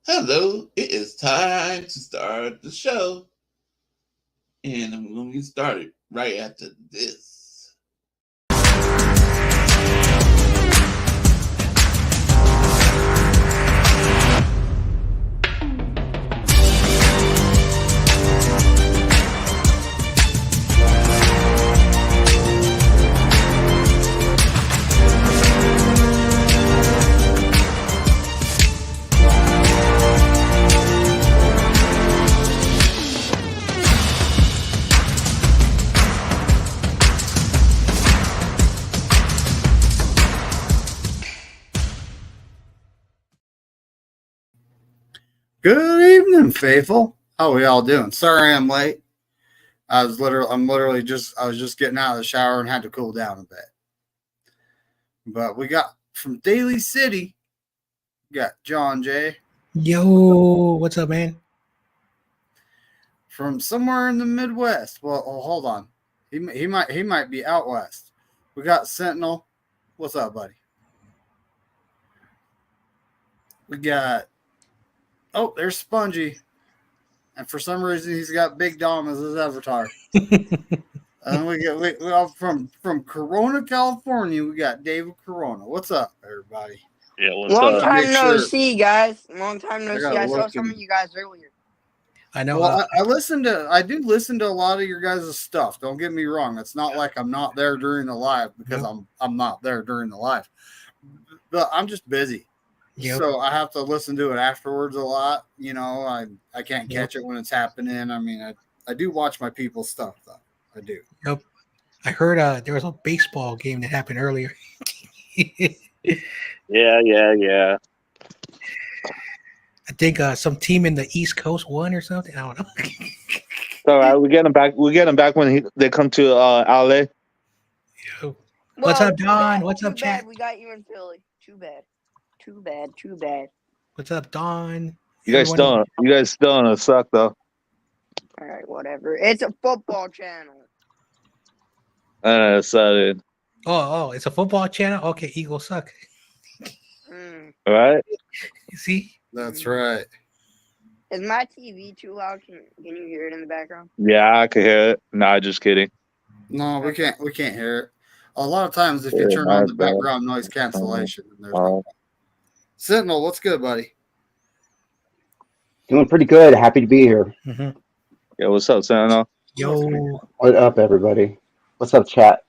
Hello, it is time to start the show. And I'm going to get started right after this. Good evening, faithful. How are we all doing? Sorry I'm late. I was just getting out of the shower and had to cool down a bit. But we got from Daly City, we got John J. Yo, what's up, man? From somewhere in the Midwest. Well, hold on. He might be out west. We got Sentinel. What's up, buddy? We got there's Spongy. And for some reason, he's got Big Dom as his avatar. And we all from Corona, California. We got David Corona. What's up, everybody? Yeah, what's Long up? time no see, guys. Long time no see. I saw some of you guys earlier. I know. Well, I do listen to a lot of your guys' stuff. Don't get me wrong. It's not like I'm not there during the live because I'm not there during the live. But I'm just busy. Yep. So I have to listen to it afterwards a lot. You know, I can't catch it when it's happening. I mean, I do watch my people's stuff, though. I do. Yep. I heard there was a baseball game that happened earlier. Yeah. I think some team in the East Coast won or something. I don't know. All right, we get him back. We get him back when they come to LA. Yo. What's up, Don? What's up, chat? We got you in Philly. Too bad. What's up, Don? You guys still on a suck though. All right, whatever. It's a football channel. Excited. Oh, it's a football channel. Okay, Eagles suck. All right. You see? That's right. Is my TV too loud? Can you hear it in the background? Yeah, I can hear it. Nah, just kidding. No, we can't hear it. A lot of times, if you turn on the background noise cancellation, there's no. Sentinel, what's good, buddy? Doing pretty good. Happy to be here. Mm-hmm. Yeah, what's up, Sentinel? Yo. What up, everybody? What's up, chat?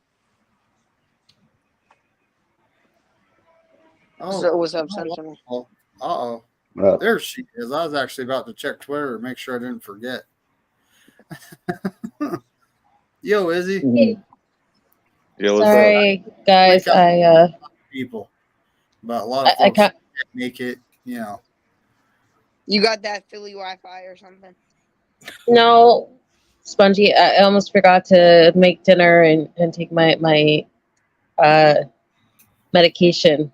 So what's up, Sentinel? Uh-oh. There she is. I was actually about to check Twitter to make sure I didn't forget. Yo, Izzy. Hey. Yeah, what's Sorry, up? Guys. People. But a lot of folks can't make it, you know. You got that Philly Wi-Fi or something? No, Spongy. I almost forgot to make dinner and take my medication.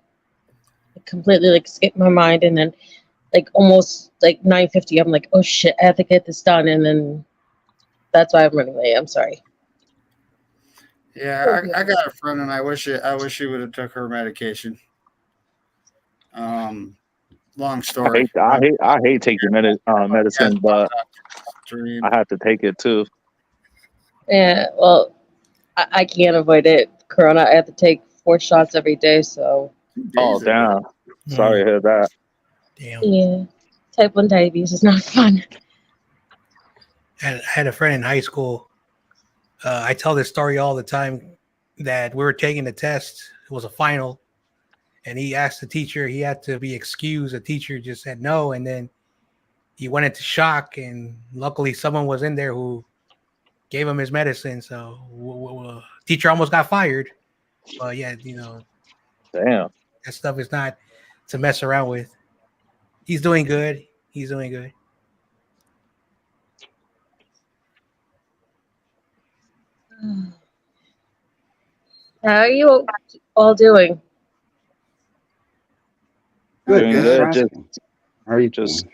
I completely skipped my mind, and then almost 9:50. I'm like, oh shit, I have to get this done, and then that's why I'm running late. I'm sorry. Yeah, I got a friend, and I wish she would have took her medication. Long story. I hate taking medicine, but I have to take it too. Yeah, well, I can't avoid it. Corona, I have to take 4 shots every day, so. Oh, damn. Sorry to hear that. Damn. Yeah, type 1 diabetes is not fun. I had a friend in high school. I tell this story all the time that we were taking the test. It was a final. And he asked the teacher, he had to be excused. The teacher just said no. And then he went into shock. And luckily someone was in there who gave him his medicine. So teacher almost got fired. But yeah, you know. Damn. That stuff is not to mess around with. He's doing good. How are you all doing? Good. How are you? Just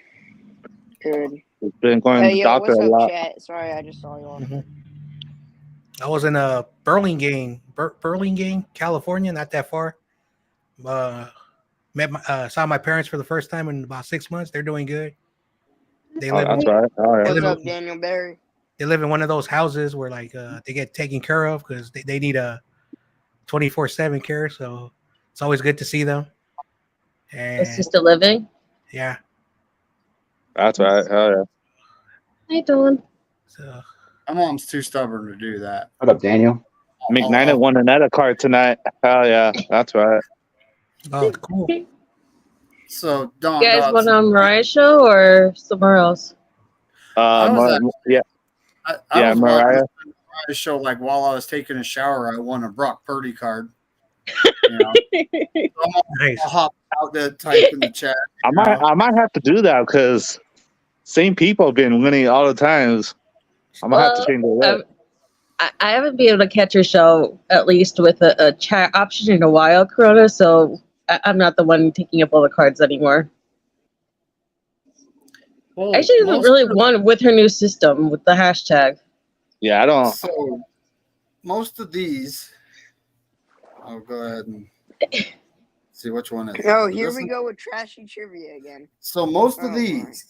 good. Been going to the doctor what's a lot. Up, chat? Sorry, I just saw you on. Mm-hmm. I was in Burlingame, California, not that far. saw my parents for the first time in about 6 months. They're doing good. They Oh, live that's in, right. Oh, yeah. they What's live up, in, Daniel Barry? they live in one of those houses where like they get taken care of because they need a 24/7 care. So it's always good to see them. And Assisted living. yeah, That's right. Oh, yeah. How you doing? so My mom's too stubborn to do that. What up, Daniel? McKnight won another card tonight. Hell yeah. That's right. oh cool. So Don You guys went Dodson, on Mariah's show or somewhere else? I was actually- Yeah. I Yeah, was Mariah. watching the show like while I was taking a shower. I won a Brock Purdy card. You know, Nice. I'll hop out there, type in the chat. I might have to do that because same people have been winning all the times. I might have to change it up. I haven't been able to catch your show, at least with a chat option in a while, Corona, so I'm not the one taking up all the cards anymore. Well, Actually, haven't most really of- won with her new system with the hashtag. Yeah, I don't. So most of these, I'll go ahead and see which one is. Oh, here This we one- go with trashy trivia again. So most Oh, of my. these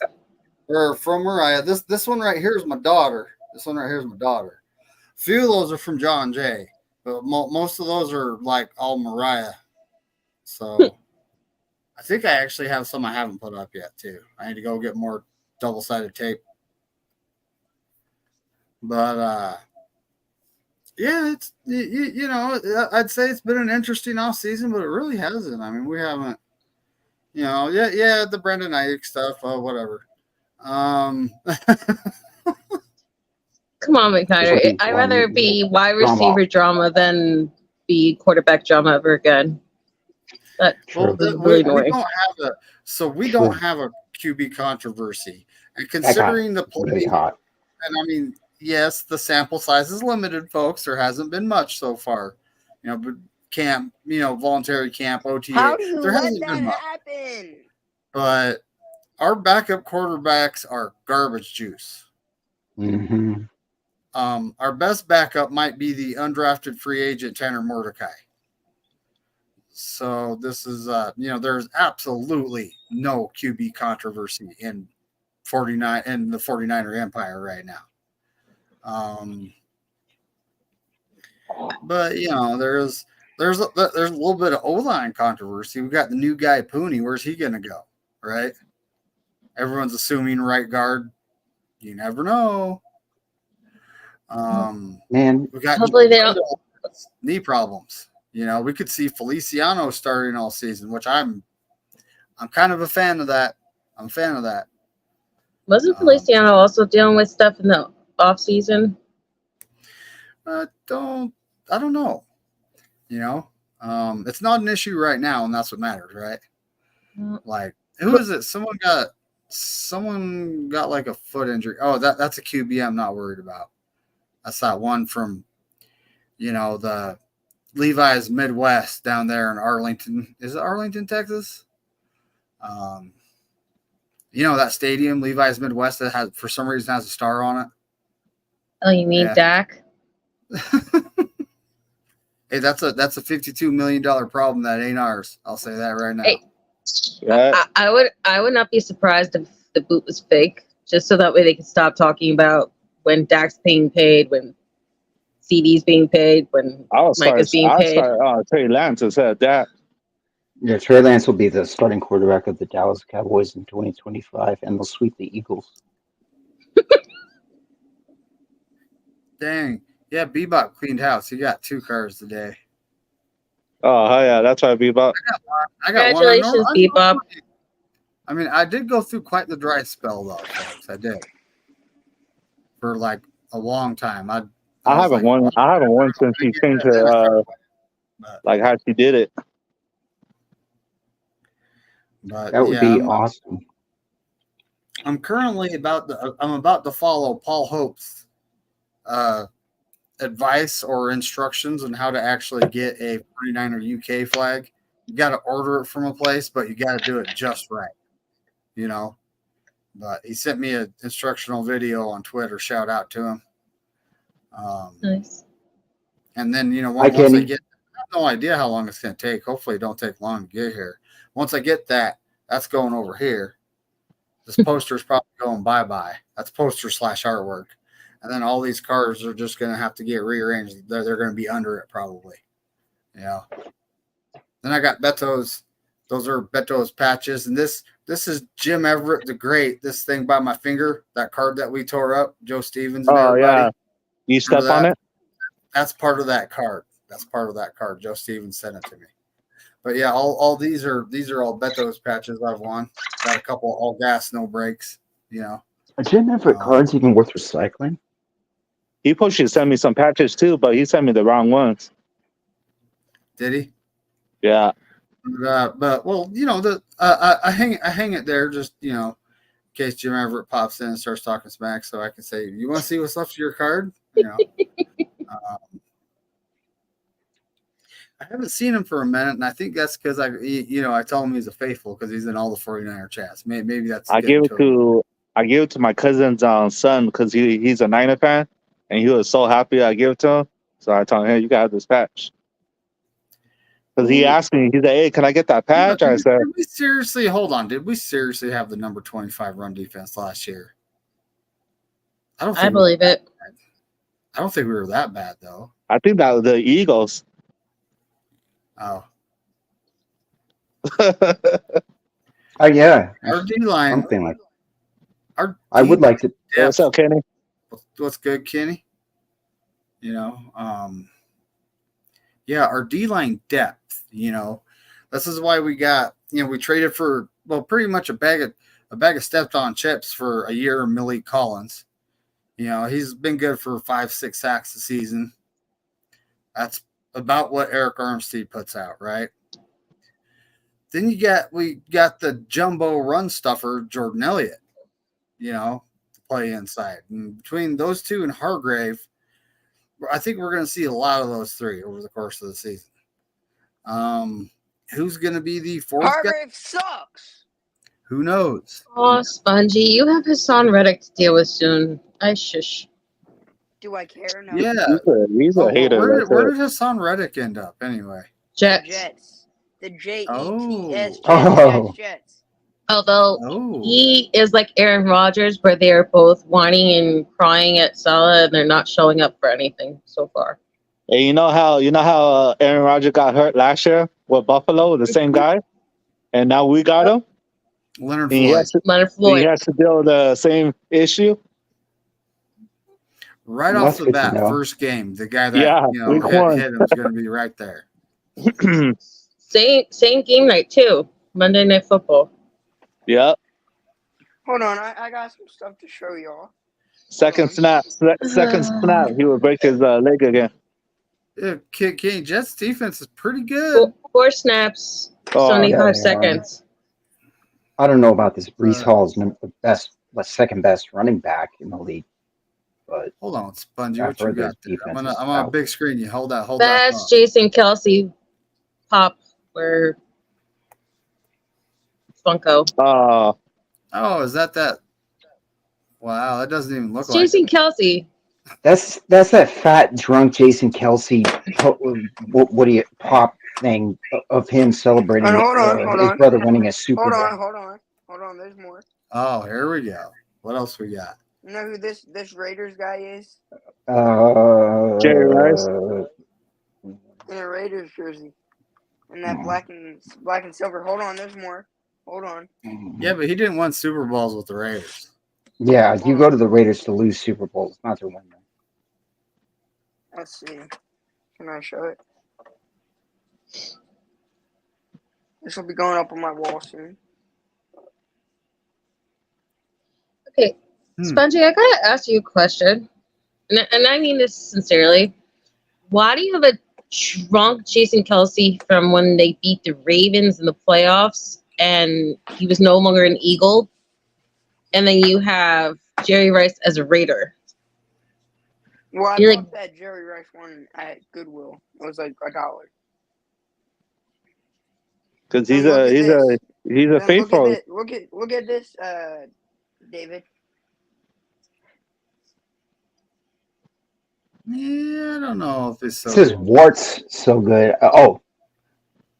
are from Mariah. This one right here is my daughter. This one right here is my daughter. A few of those are from John Jay, but most of those are like all Mariah. So I think I actually have some I haven't put up yet too. I need to go get more double-sided tape. But yeah, it's you know, I'd say it's been an interesting off season, but it really hasn't. I mean, we haven't, you know, yeah, the Brendan Ayuk stuff, whatever. Come on, McKnight. I'd rather be wide receiver drama than be quarterback drama ever again. That Well, was we really don't annoying. have a QB controversy, and considering the play, Really hot. and I mean, yes, the sample size is limited, folks. There hasn't been much so far, you know. But camp, you know, voluntary camp, OTA. How do you there let hasn't that been much. happen? But our backup quarterbacks are garbage juice. Mm-hmm. Our best backup might be the undrafted free agent Tanner Mordecai. So this is, you know, there's absolutely no QB controversy in the 49er empire right now. But you know, there's a little bit of O-line controversy. We got the new guy Pooney. Where's he going to go? Right? Everyone's assuming right guard. You never know. Man, We got Hopefully they don't. knee problems. You know, we could see Feliciano starting all season, which I'm kind of a fan of that. I'm a fan of that. Wasn't Feliciano also dealing with stuff in the off season? I don't know. You know, it's not an issue right now, and that's what matters, right? Like, who is it? Someone got like a foot injury. Oh, that's a QB I'm not worried about. That's that one from, you know, the Levi's Midwest down there in Arlington. Is it Arlington, Texas? You know that stadium, Levi's Midwest, that has for some reason has a star on it. Oh, you mean Yeah. Dak? Hey, that's a $52 million problem that ain't ours. I'll say that right now. Hey. Yeah. I would not be surprised if the boot was fake, just so that way they can stop talking about when Dak's being paid, when CD's being paid, when Mike is being paid. Trey Lance has said that. yeah, Trey Lance will be the starting quarterback of the Dallas Cowboys in 2025, and they'll sweep the Eagles. Dang. Yeah, Bebop cleaned house. He got 2 cars today. Oh, yeah, that's right, Bebop. I got Congratulations, one. Bebop. I mean, I did go through quite the dry spell, though, folks. I did. For like a long time. I haven't won. I haven't won since she changed her, like how she did it. But That would yeah, be awesome. I'm currently about to follow Paul Hope's advice or instructions on how to actually get a 49er UK flag. You got to order it from a place, but you got to do it just right, you know. But he sent me an instructional video on Twitter. Shout out to him. Nice. And then, you know, Hi, once I Kenny. get, I have no idea how long it's going to take. Hopefully, it don't take long to get here. Once I get that, that's going over here. This poster is probably going bye-bye. That's poster / artwork. And then all these cards are just going to have to get rearranged. They're going to be under it probably. Yeah. Then I got Beto's. Those are Beto's patches. And this is Jim Everett the Great. This thing by my finger, that card that we tore up, Joe Stevens and everybody. Yeah. You step on it? That's part of that card. Joe Stevens sent it to me. But yeah, all these are all Beto's patches I've won. Got a couple all gas, no brakes. Are Jim Everett cards even worth recycling? He supposed to send me some patches too, but he sent me the wrong ones. Did he? Yeah. But well, I hang it there just in case Jim Everett pops in and starts talking smack, so I can say, "You want to see what's left of your card?" I haven't seen him for a minute, and I think that's because I tell him he's a faithful because he's in all the 49er chats. Maybe that's. I give it to my cousin's son because he's a Niner fan, and he was so happy I gave it to him. So I told him, "Hey, you got this patch." Because he asked me, he's like, "Hey, can I get that patch?" I said, "Did we seriously hold on? Did we seriously have the number 25 run defense last year?" I believe it. I don't think we were that bad though. I think that was the Eagles. Oh. Oh yeah. Our D line. Something like. I would like to. Yeah, what's up, Kenny? What's good, Kenny? Our D-line depth, this is why we got, we traded for, pretty much a bag of stepped-on chips for a year of Malik Collins. He's been good for 5-6 sacks a season. That's about what Eric Armstead puts out, right? Then we got the jumbo run stuffer, Jordan Elliott, to play inside. And between those two and Hargrave, I think we're going to see a lot of those three over the course of the season. Who's going to be the fourth Hargrave guy? sucks. Who knows? Oh, Spongy, you have Hassan Reddick to deal with soon. I shush. Do I care? No. Yeah. He's a hater. Where did Hassan Reddick end up anyway? Jets. The Jets. Oh. Jets. Although he is like Aaron Rodgers, where they're both whining and crying at Salah, and they're not showing up for anything so far. Hey, you know how Aaron Rodgers got hurt last year with Buffalo, the same guy, and now we got him. Leonard Floyd. He has to deal with the same right off the bat, first game, the guy that hit him is going to be right there. Same game night too. Monday Night Football. Yeah. Hold on, I got some stuff to show y'all. Second snap, he would break his leg again. Yeah, King Jets defense is pretty good. 4 snaps, 75 seconds. I don't know about this. Brees Hall is the second best running back in the league. But hold on, Spongy, what you got there? I'm on a big screen. You hold that. That's Jason Kelsey pop where Funko. Is that? Wow, that doesn't even look like Jason Kelsey. That's that fat drunk Jason Kelsey. What do you pop thing of him celebrating his brother winning a Super Bowl? Hold on. There's more. Oh, here we go. What else we got? You know who this Raiders guy is? Jerry Rice. In a Raiders jersey, and that black and silver. Hold on, there's more. Hold on. Yeah, but he didn't win Super Bowls with the Raiders. Yeah, you go to the Raiders to lose Super Bowls, not to win them. Let's see. Can I show it? This will be going up on my wall soon. Okay, Spongy, I gotta ask you a question, and I mean this sincerely. Why do you have a drunk Jason Kelsey from when they beat the Ravens in the playoffs, and he was no longer an Eagle, and then you have Jerry Rice as a Raider? Well, I thought that Jerry Rice one at Goodwill. It was like $1. Because he's a faithful. Look at this, David. Yeah, I don't know if it's so. It says Wart's so good.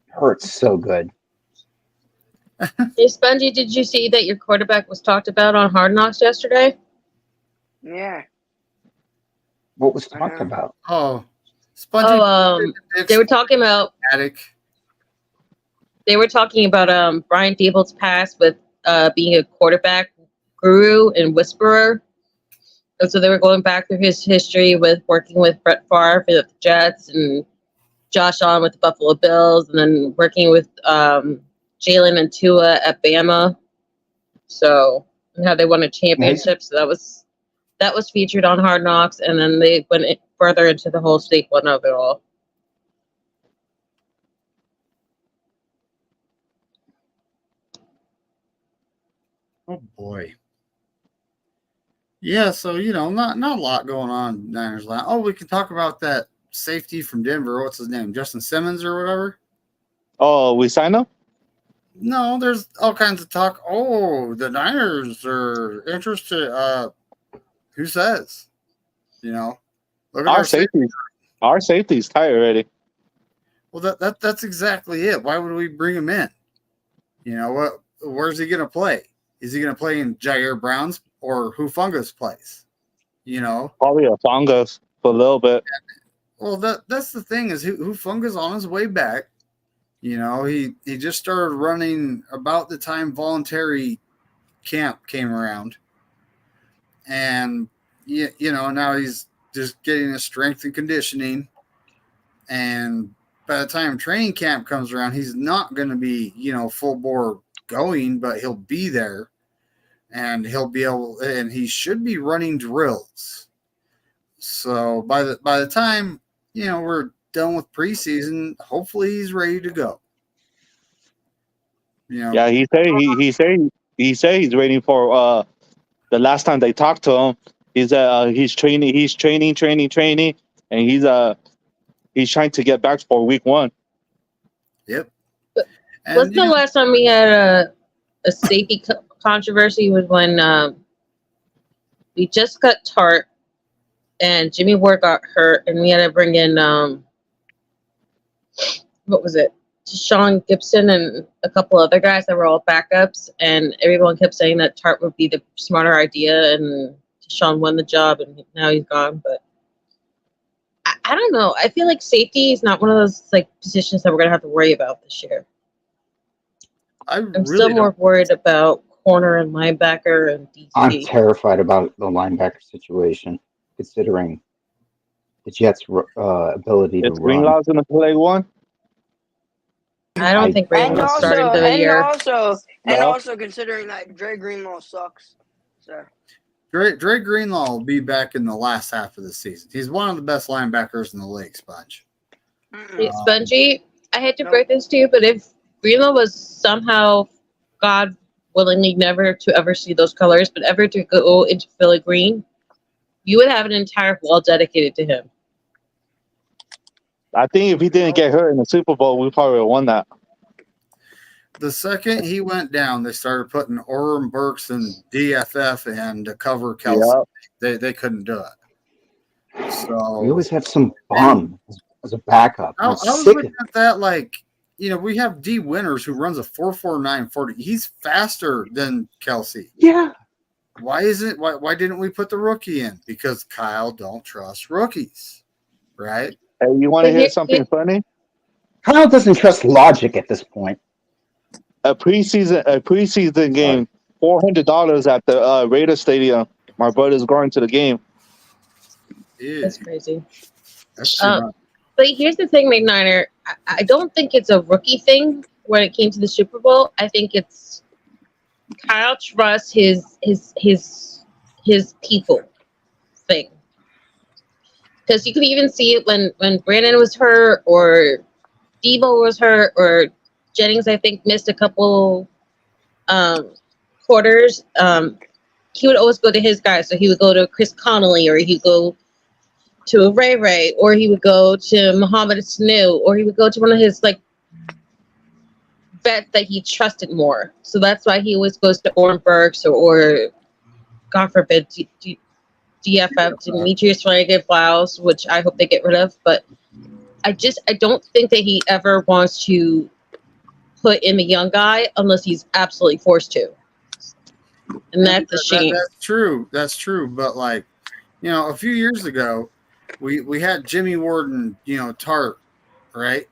Hurts so good. Hey, Spongy, did you see that your quarterback was talked about on Hard Knocks yesterday? Yeah. What was talked about? Oh, Spongy. They were talking about attic. They were talking about Brian Daboll's past with being a quarterback guru and whisperer. And so they were going back through his history with working with Brett Favre for the Jets and Josh Allen with the Buffalo Bills, and then working with Jalen and Tua at Bama. So, and how they won a championship. Nice. So that was featured on Hard Knocks, and then they went further into the whole state one of it all. Oh boy. Yeah, so not a lot going on in Niners land. Oh, we can talk about that safety from Denver. What's his name? Justin Simmons or whatever? Oh, we signed him? No, there's all kinds of talk. Oh, the Niners are interested. Who says? Look at Our safety's tight already. Well, that's exactly it. Why would we bring him in? What? Where's he going to play? Is he going to play in Jair Brown's or Hufunga's place? Probably a Fungus for a little bit. Well, that's the thing is Hufunga's on his way back. He just started running about the time voluntary camp came around, and now he's just getting his strength and conditioning. And by the time training camp comes around, he's not going to be full bore going, but he'll be there, and he should be running drills. So by the time we're done with preseason, hopefully he's ready to go. Yeah, he said he's waiting for the last time they talked to him. He's training, and he's trying to get back for week 1. Yep. Wasn't the last time we had a safety controversy was when we just got Tart and Jimmy Ward got hurt, and we had to bring in what was it? Sean Gibson and a couple other guys that were all backups, and everyone kept saying that Tart would be the smarter idea, and Sean won the job, and now he's gone. But I don't know. I feel like safety is not one of those positions that we're gonna have to worry about this year. I'm still more worried about corner and linebacker and DC. I'm terrified about the linebacker situation, considering the Jets' ability to run. Greenlaw's going to play one? I don't think Greenlaw's starting the year. Also considering that Dre Greenlaw sucks. So Dre Greenlaw will be back in the last half of the season. He's one of the best linebackers in the league, Sponge. Hey, Spongy, I hate to break this to you, but if Greenlaw was somehow, God willingly, never to ever see those colors, but ever to go into Philly green, you would have an entire wall dedicated to him. I think if he didn't get hurt in the Super Bowl, we probably would have won that. The second he went down, they started putting Orem Burks and DFF in to cover Kelsey. Yep. They couldn't do it. So we always have some bum as a backup. I was looking at that we have D Winters who runs a 4.49 40. He's faster than Kelsey. Yeah. Why didn't we put the rookie in? Because Kyle don't trust rookies, right? Hey, you want to hear something funny? Kyle doesn't trust logic at this point. A preseason game, $400 at the Raiders Stadium. My brother's going to the game. That's crazy. But here's the thing, McNiner. I don't think it's a rookie thing when it came to the Super Bowl. I think it's Kyle trusts his people thing. Because you could even see it when Brandon was hurt or Devo was hurt or Jennings, I think, missed a couple quarters. He would always go to his guys. So he would go to Chris Connolly, or he'd go to Ray, or he would go to Muhammad Sanu, or he would go to one of his vets that he trusted more. So that's why he always goes to Orem Burks or God forbid, DFF, Demetrius Flannigan-Flyles, which I hope they get rid of. But I don't think that he ever wants to put in the young guy unless he's absolutely forced to. And that's a shame. That's true. But like, a few years ago, we had Jimmy Ward and Tart, right?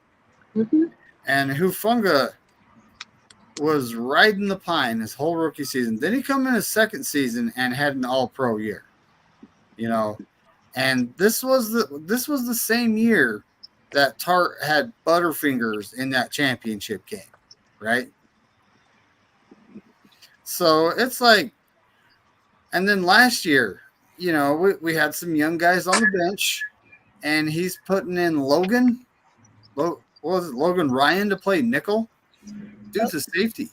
Mm-hmm. And Hufunga was riding the pine his whole rookie season. Then he come in his second season and had an All-Pro year. And this was the same year that Tart had Butterfingers in that championship game, right? So it's like, and then last year, we had some young guys on the bench, and he's putting in Logan Ryan to play nickel. Dude's a safety.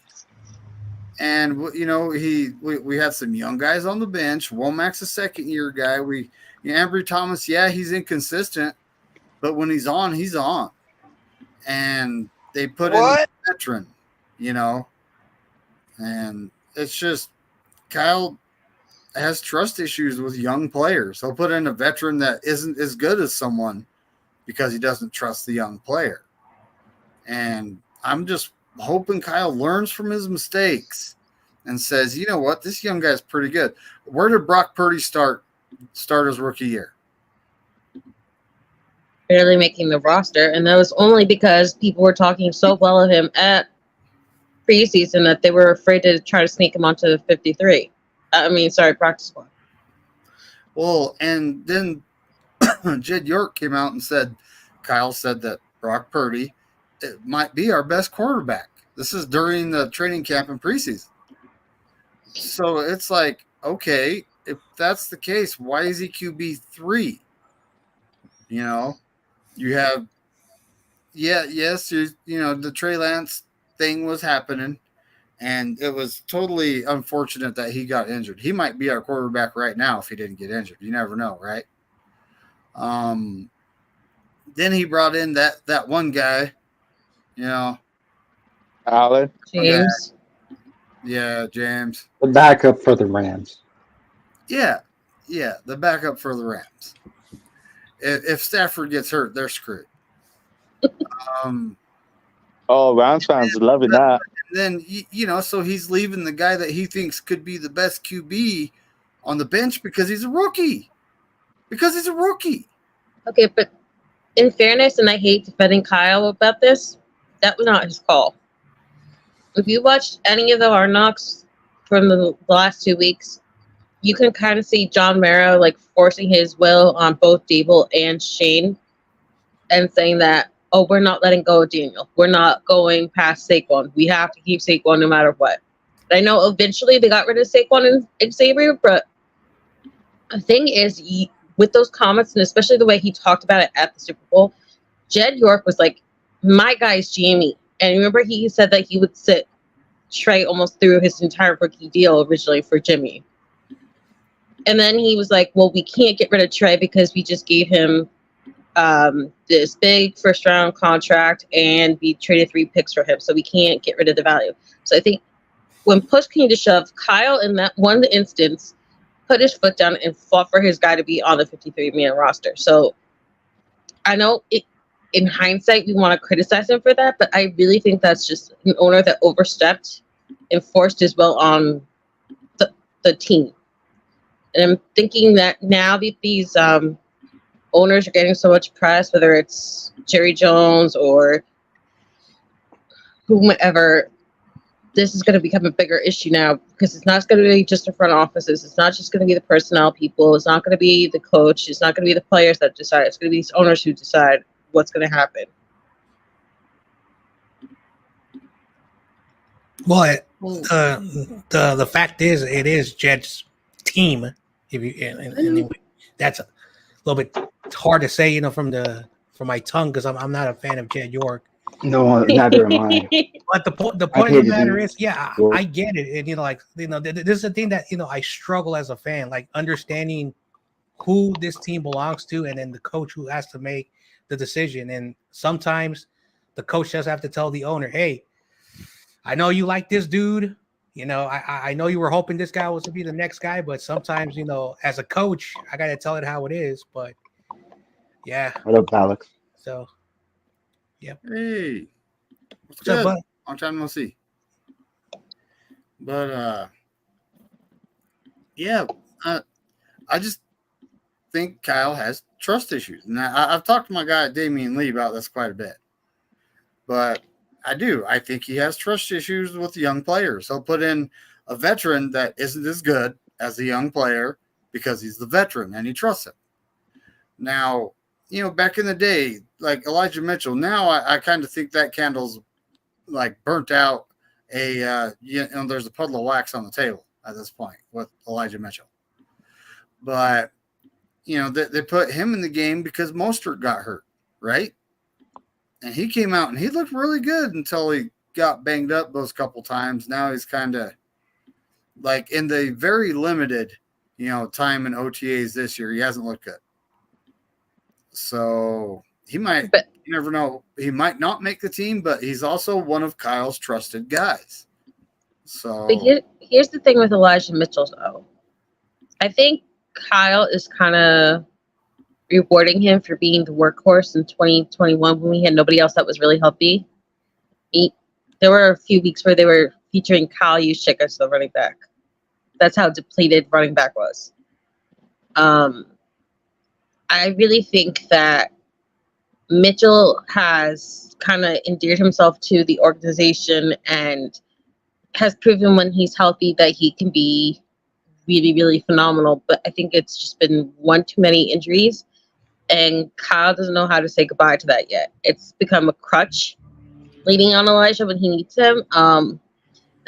And we had some young guys on the bench. Womack's a second year guy. Ambry Thomas, yeah, he's inconsistent, but when he's on, he's on. And they put in a veteran, and it's just Kyle has trust issues with young players. He'll put in a veteran that isn't as good as someone because he doesn't trust the young player. And I'm just hoping Kyle learns from his mistakes and says, you know what, this young guy's pretty good. Where did Brock Purdy start his rookie year? Barely making the roster, and that was only because people were talking so well of him at preseason that they were afraid to try to sneak him onto the 53. Practice squad. Well, and then Jed York came out and said, Kyle said that Brock Purdy might be our best quarterback. This is during the training camp and preseason. So it's like, okay, if that's the case, why is he QB 3? You have, the Trey Lance thing was happening, and it was totally unfortunate that he got injured. He might be our quarterback right now if he didn't get injured. You never know, right? Then he brought in that one guy, Allen. James. Yeah, James. The backup for the Rams. Yeah, the backup for the Rams. If Stafford gets hurt, they're screwed. Rams fans loving that. Then so he's leaving the guy that he thinks could be the best QB on the bench because he's a rookie. Okay, but in fairness, and I hate defending Kyle about this, that was not his call. If you watched any of the Hard Knocks from the last 2 weeks, you can kind of see John Mara like forcing his will on both Dable and Shane and saying that, we're not letting go of Daniel. We're not going past Saquon. We have to keep Saquon no matter what. I know eventually they got rid of Saquon and Xavier, but the thing is, with those comments, and especially the way he talked about it at the Super Bowl, Jed York was like, my guy's Jamie. And remember, he said that he would sit Trey almost through his entire rookie deal originally for Jimmy. And then he was like, well, we can't get rid of Trey because we just gave him this big first round contract and we traded 3 picks for him. So we can't get rid of the value. So I think when push came to shove, Kyle in that one instance put his foot down and fought for his guy to be on the 53-man roster. So I know in hindsight, we want to criticize him for that, but I really think that's just an owner that overstepped and forced his will on the team. And I'm thinking that now that these owners are getting so much press, whether it's Jerry Jones or whomever, this is going to become a bigger issue now because it's not going to be just the front offices. It's not just going to be the personnel people. It's not going to be the coach. It's not going to be the players that decide. It's going to be these owners who decide what's going to happen. Well, the fact is, it is Jed's team. If you and that's a little bit hard to say, from my tongue because I'm not a fan of Jed York. No, neither am I. But the point of the matter is, I get it, and this is the thing that I struggle as a fan, like understanding who this team belongs to, and then the coach who has to make the decision. And sometimes the coach does have to tell the owner, "Hey, I know you like this dude. I know you were hoping this guy was to be the next guy, but sometimes, as a coach, I got to tell it how it is." But yeah. What up, Alex? So, yep. Hey. So, Long time no see. But yeah, I just think Kyle has trust issues. And I've talked to my guy Damian Lee about this quite a bit. But I do. I think he has trust issues with young players. He'll put in a veteran that isn't as good as a young player because he's the veteran and he trusts him. Now, back in the day, like Elijah Mitchell, now I kind of think that candle's like burnt out. There's a puddle of wax on the table at this point with Elijah Mitchell. But, they put him in the game because Mostert got hurt, right? And he came out and he looked really good until he got banged up those couple times. Now he's kind of like in the very limited, time in OTAs this year, he hasn't looked good. So he might, you never know, he might not make the team, but he's also one of Kyle's trusted guys. So here's the thing with Elijah Mitchell, though. I think Kyle is kind of rewarding him for being the workhorse in 2021 when we had nobody else that was really healthy. There were a few weeks where they were featuring Kyle Juszczyk as the running back. That's how depleted running back was. I really think that Mitchell has kind of endeared himself to the organization and has proven when he's healthy that he can be really, really phenomenal. But I think it's just been one too many injuries. And Kyle doesn't know how to say goodbye to that yet. It's become a crutch leaning on Elijah when he needs him. And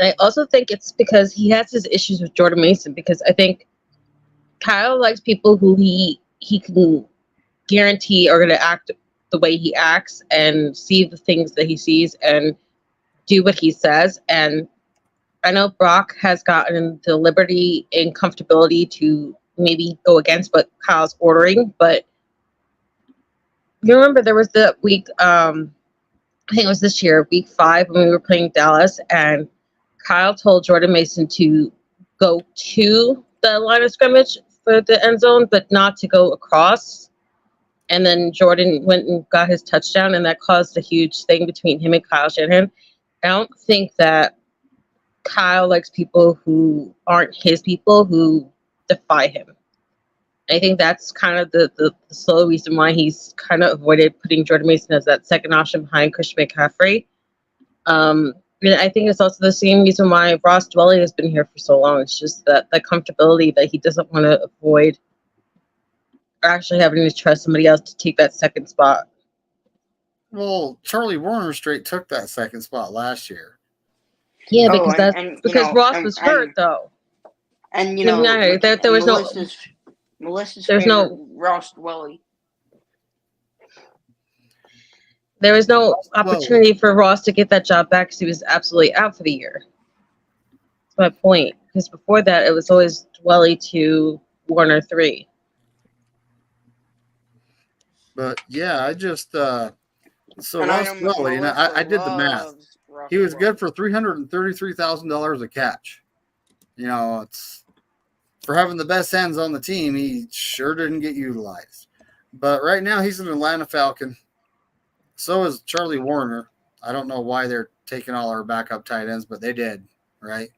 I also think it's because he has his issues with Jordan Mason, because I think Kyle likes people who he can guarantee are going to act the way he acts and see the things that he sees and do what he says. And I know Brock has gotten the liberty and comfortability to maybe go against what Kyle's ordering, but you remember there was the week, I think it was this year, week 5, when we were playing Dallas, and Kyle told Jordan Mason to go to the line of scrimmage for the end zone, but not to go across. And then Jordan went and got his touchdown, and that caused a huge thing between him and Kyle Shanahan. I don't think that Kyle likes people who aren't his people, who defy him. I think that's kind of the sole reason why he's kind of avoided putting Jordan Mason as that second option behind Christian McCaffrey. And I think it's also the same reason why Ross Dwelly has been here for so long. It's just that comfortability that he doesn't want to avoid, or actually having to trust somebody else to take that second spot. Well, Charlie Warner straight took that second spot last year. Yeah, because Ross was hurt, though. And there was Melissa's no Ross Dwelly. There was no opportunity for Ross to get that job back because he was absolutely out for the year. That's my point. Because before that, it was always Dwelly to Warner 3. But yeah, I just Ross Dwelly, and I did the math. He was good for $333,000 a catch. It's for having the best hands on the team. He sure didn't get utilized. But right now he's an Atlanta Falcon. So is Charlie Warner. I don't know why they're taking all our backup tight ends, but they did, right?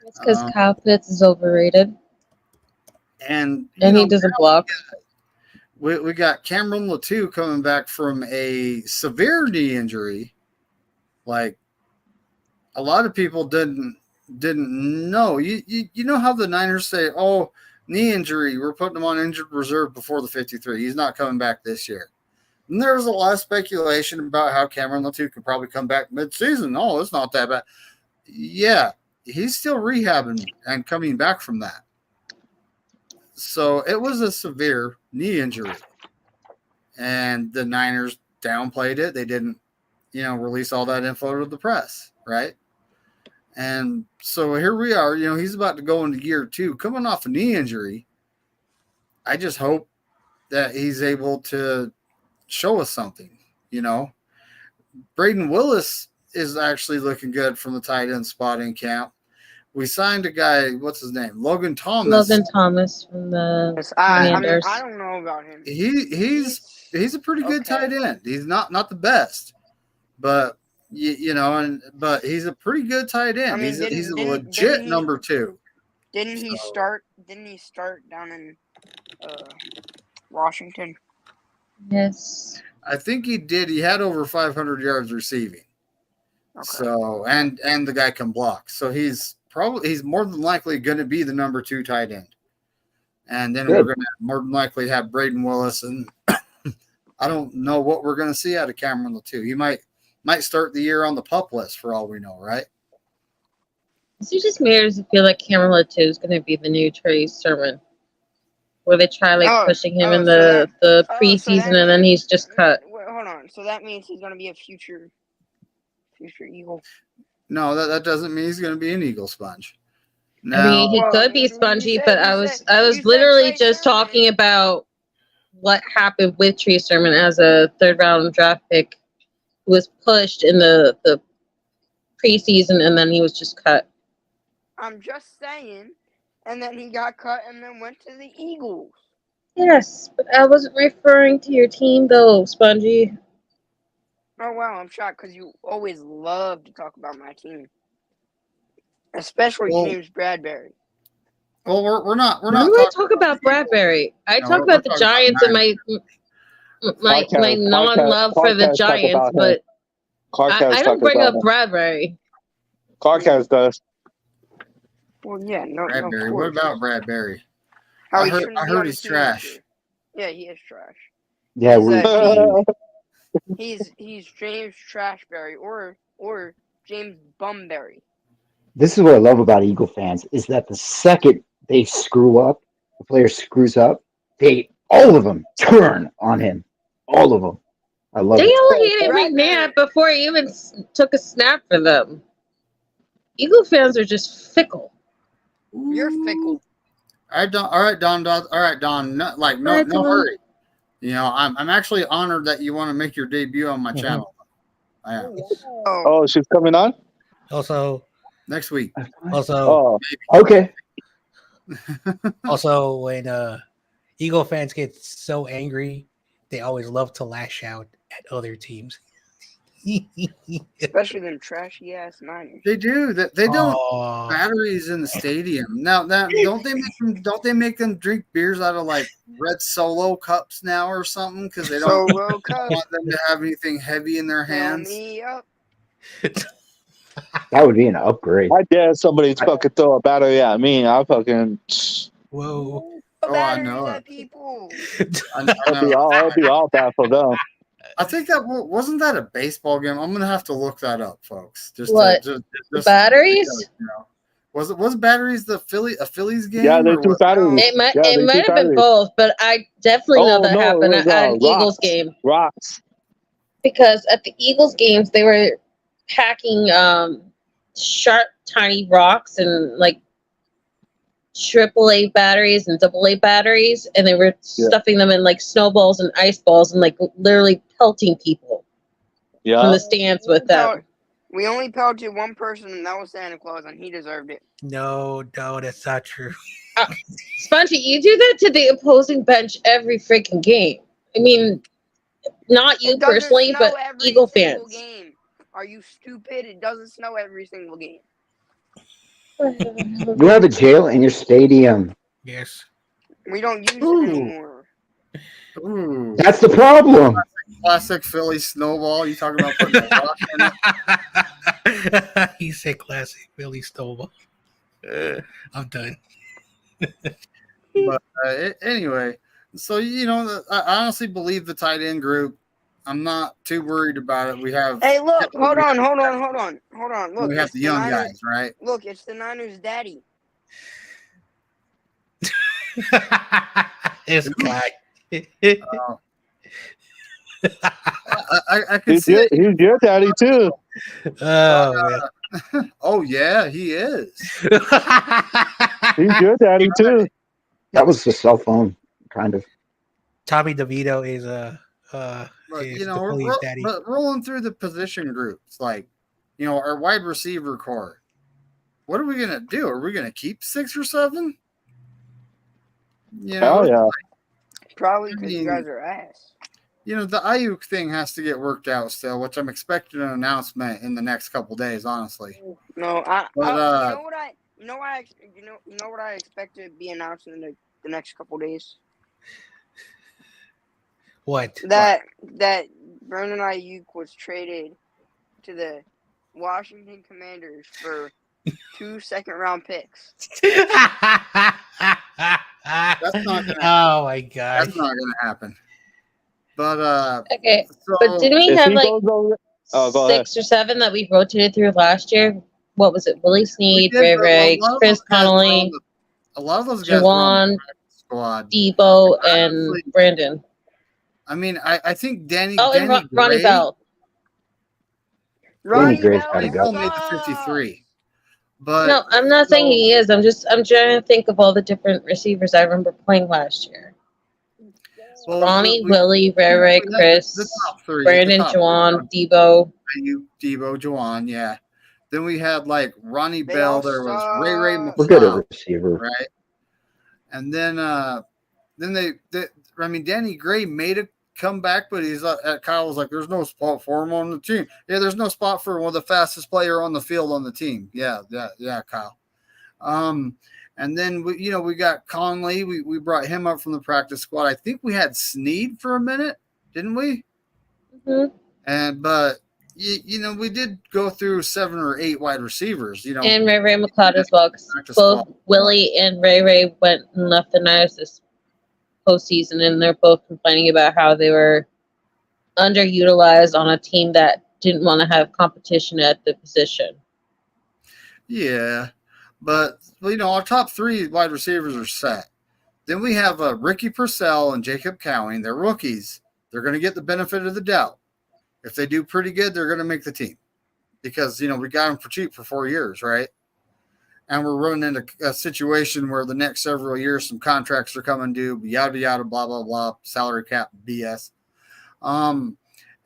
It's because Kyle Pitts is overrated. And he doesn't block. We got Cameron Latou coming back from a severe knee injury. Like, a lot of people didn't know. You know how the Niners say, oh, knee injury, we're putting him on injured reserve before the 53. He's not coming back this year. And there was a lot of speculation about how Cameron Latou could probably come back mid-season. Oh, it's not that bad. Yeah, he's still rehabbing and coming back from that. So it was a severe knee injury. And the Niners downplayed it. They didn't, release all that info to the press, right? And so here we are. He's about to go into year 2, coming off a knee injury. I just hope that he's able to show us something, Braden Willis is actually looking good from the tight end spot in camp. We signed a guy, what's his name? Logan Thomas. Logan Thomas from the Commanders. I don't know about him. He's a pretty good tight end. He's not the best, but but he's a pretty good tight end. I mean, he's a legit number 2. Didn't he start down in Washington? Yes. I think he did. He had over 500 yards receiving. Okay. So and the guy can block. So he's more than likely going to be the number 2 tight end. And then we're going to more than likely have Braden Willis, and I don't know what we're going to see out of Cameron Latou. He might start the year on the PUP list for all we know, right? It just matters to feel like Cameron Latou is going to be the new Trey Sermon, where they try pushing him in the preseason, and then he's just cut. Wait, hold on. So that means he's going to be a future Eagle. No, that doesn't mean he's going to be an Eagle, Sponge. No. I mean, he could be Spongy, but I was literally just talking about what happened with Trey Sermon as a 3rd round draft pick, who was pushed in the preseason, and then he was just cut. I'm just saying, and then he got cut and then went to the Eagles. Yes, but I wasn't referring to your team, though, Spongy. Oh, wow, I'm shocked because you always love to talk about my team. Especially James Bradbury. Well, we're not. When do I talk about Bradbury? I talk about the Giants and my non-love for the Giants, but I don't bring up Bradbury. Carcast does. Well, yeah, no. Bradbury. What about Bradbury? How I heard he's trash. Yeah, he is trash. Yeah, he's James Trashberry or James Bumberry. This is what I love about Eagle fans is that the second they screw up, the player screws up, all of them turn on him. All of them. I love it. They all hated McNabb before he even took a snap for them. Eagle fans are just fickle. You're fickle. All right, Don. No hurry. I'm actually honored that you want to make your debut on my channel. I am. Oh, she's coming on? Also, next week. Also, okay. Also, when Eagle fans get so angry, they always love to lash out at other teams. Especially them trashy ass Niners. They do that. They don't batteries in the stadium. Now don't they make them drink beers out of like red Solo cups now or something because they don't want them to have anything heavy in their hands. That would be an upgrade. I dare somebody to fucking throw a battery at me. I fucking. Whoa. I know it. People. I'll be all bad for them. I think that wasn't that a baseball game. I'm gonna have to look that up, folks. Just batteries? Was batteries a Phillies game? Yeah, they're 2 batteries. It might have been both, but I definitely know that happened at an Eagles game. Rocks. Because at the Eagles games, they were packing sharp, tiny rocks and like AAA batteries and AA batteries, and they were stuffing them in like snowballs and ice balls and like literally pelting people from the stands with them. We only pelted one person, and that was Santa Claus, and he deserved it. No, that's not true. Spongy, you do that to the opposing bench every freaking game. I mean, not you personally, but Eagle fans. Game. Are you stupid? It doesn't snow every single game. You have a jail in your stadium. Yes. We don't use it anymore. Ooh. That's the problem. Classic Philly snowball. You talking about putting a rock in it? He said classic Philly snowball. I'm done. But anyway, so I honestly believe the tight end group. I'm not too worried about it. We have. Hey, look! Hold on! Look, we have the young guys, right? Look, it's the Niners' daddy. It's Clyde. I can see it. He's your daddy too. Oh yeah, he is. He's your daddy too. That was the cell phone, kind of. Tommy DeVito is but rolling through the position groups, like our wide receiver core. What are we gonna do? Are we gonna keep 6 or 7? Oh yeah. Probably because you guys are ass. the Ayuk thing has to get worked out still, which I'm expecting an announcement in the next couple days, honestly. No, But you know what I expect to be announced in the next couple days. What? That Brandon Ayuk was traded to the Washington Commanders for 2 second-round picks. that's not gonna. Oh my gosh. That's not gonna happen. But Okay, so but didn't we If have he like goes over, go ahead. 6 or 7 that we rotated through last year? What was it? Willie we Snead, did, Ray but a Ray, lot of Chris those guys were on Connolly, a lot of those guys were on the Jawan, practice squad. Debo, and Honestly, Brandon. I mean, I think Danny And Ronnie Gray, Bell. Danny Gray's Bell gotta Danny go. Bell made the 53. But No, I'm not saying he is. I'm trying to think of all the different receivers I remember playing last year. well, Ronnie, we Willie, Ray had Ray, the Chris, top three. Brandon, the top Jawan, three, Debo. Debo, Jawan, yeah. Then we had like Ronnie They Bell. all There was Ray suck. We're good at McLeod, receiver. right? And then Danny Gray made a comeback, but he's Kyle was like, "There's no spot for him on the team." Yeah, there's no spot for one of the fastest player on the field on the team. Yeah, Kyle. And then we got Conley. We brought him up from the practice squad. I think we had Snead for a minute, didn't we? Mm-hmm. But we did go through 7 or 8 wide receivers. And Ray Ray McLeod as well. 'Cause both Willie and Ray Ray went and left the Niners this postseason, and they're both complaining about how they were underutilized on a team that didn't want to have competition at the position. Yeah, but our top 3 wide receivers are set. Then we have Ricky Purcell and Jacob Cowing. They're rookies. They're going to get the benefit of the doubt. If they do pretty good, they're going to make the team because, we got them for cheap for 4 years, right? And we're running into a situation where the next several years, some contracts are coming due, yada, yada, blah, blah, blah, salary cap, BS. And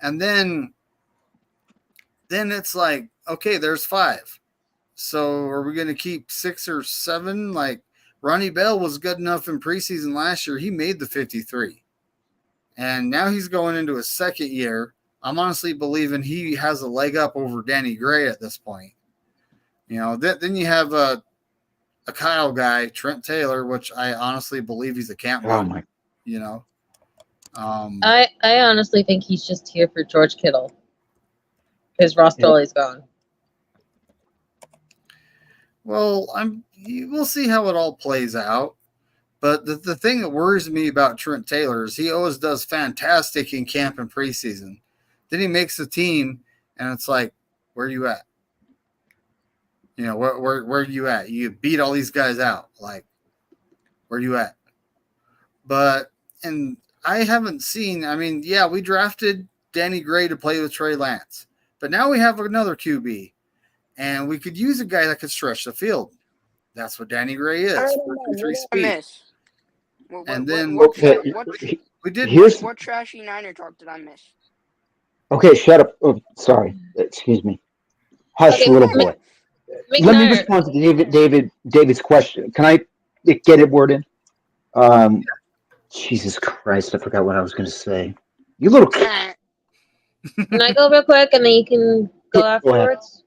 then it's like, okay, there's 5. So are we going to keep 6 or 7? Like Ronnie Bell was good enough in preseason last year. He made the 53. And now he's going into his second year. I'm honestly believing he has a leg up over Danny Gray at this point. Then you have a Kyle guy, Trent Taylor, which I honestly believe he's a camp guy. I honestly think he's just here for George Kittle because Ross Dolly's gone. Well, we'll see how it all plays out. But the thing that worries me about Trent Taylor is he always does fantastic in camp and preseason. Then he makes the team, and it's like, where are you at? Where are you at? You beat all these guys out. Like, where are you at? And I haven't seen. I mean, yeah, we drafted Danny Gray to play with Trey Lance, but now we have another QB, and we could use a guy that could stretch the field. That's what Danny Gray is. 4.23 speed. And then what trashy Niner talk did I miss? Okay, shut up. Oh, sorry. Excuse me. Hush, little boy. Let me respond to David's question. Can I get it worded? Jesus Christ, I forgot what I was going to say. You little. Can I go real quick and then you can go afterwards?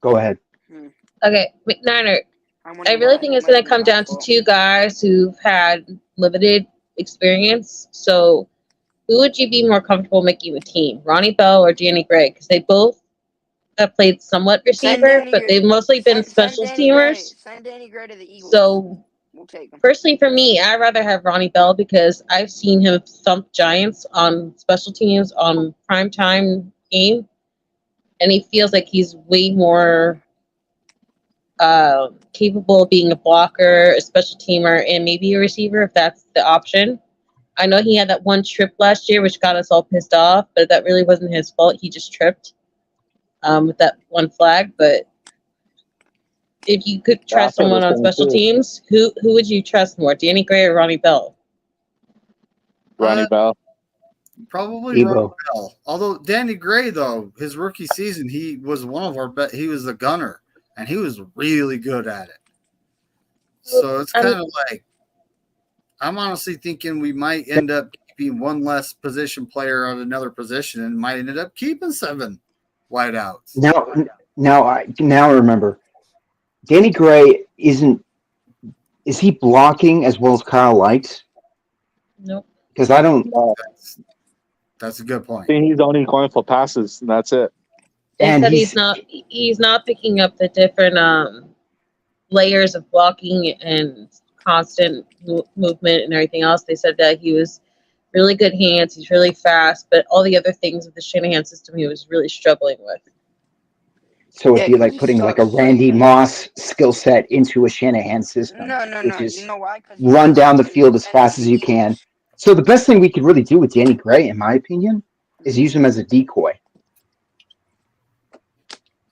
Go ahead. Okay, McNiner. I really think it's going to come down to 2 guys who've had limited experience. So, who would you be more comfortable making the team, Ronnie Bell or Danny Gray? Because they both have played somewhat receiver, but they've mostly been special teamers. Send Danny Gray to the Eagles. So, we'll take him. Personally, for me, I'd rather have Ronnie Bell because I've seen him thump Giants on special teams on primetime game, and he feels like he's way more capable of being a blocker, a special teamer, and maybe a receiver if that's the option. I know he had that one trip last year, which got us all pissed off, but that really wasn't his fault. He just tripped with that one flag. But if you could trust someone on special teams, who would you trust more, Danny Gray or Ronnie Bell? Ronnie Bell. Probably Ronnie Bell. Although Danny Gray, though, his rookie season, he was one of our best. He was the gunner, and he was really good at it. So it's kind of like, I'm honestly thinking we might end up keeping one less position player at another position and might end up keeping 7 wideouts. Now I remember. Danny Gray is he blocking as well as Kyle Likes? Nope. Because I don't. That's a good point. I think he's only going for passes, and that's it. They And said he's not picking up the different layers of blocking and constant movement and everything else. They said that he was really good hands, he's really fast, but all the other things of the Shanahan system he was really struggling with. So it'd be like putting like a Randy Moss skill set into a Shanahan system. No. Is You know why? 'Cause run down the field as fast as you can. So the best thing we could really do with Danny Gray, in my opinion, is use him as a decoy.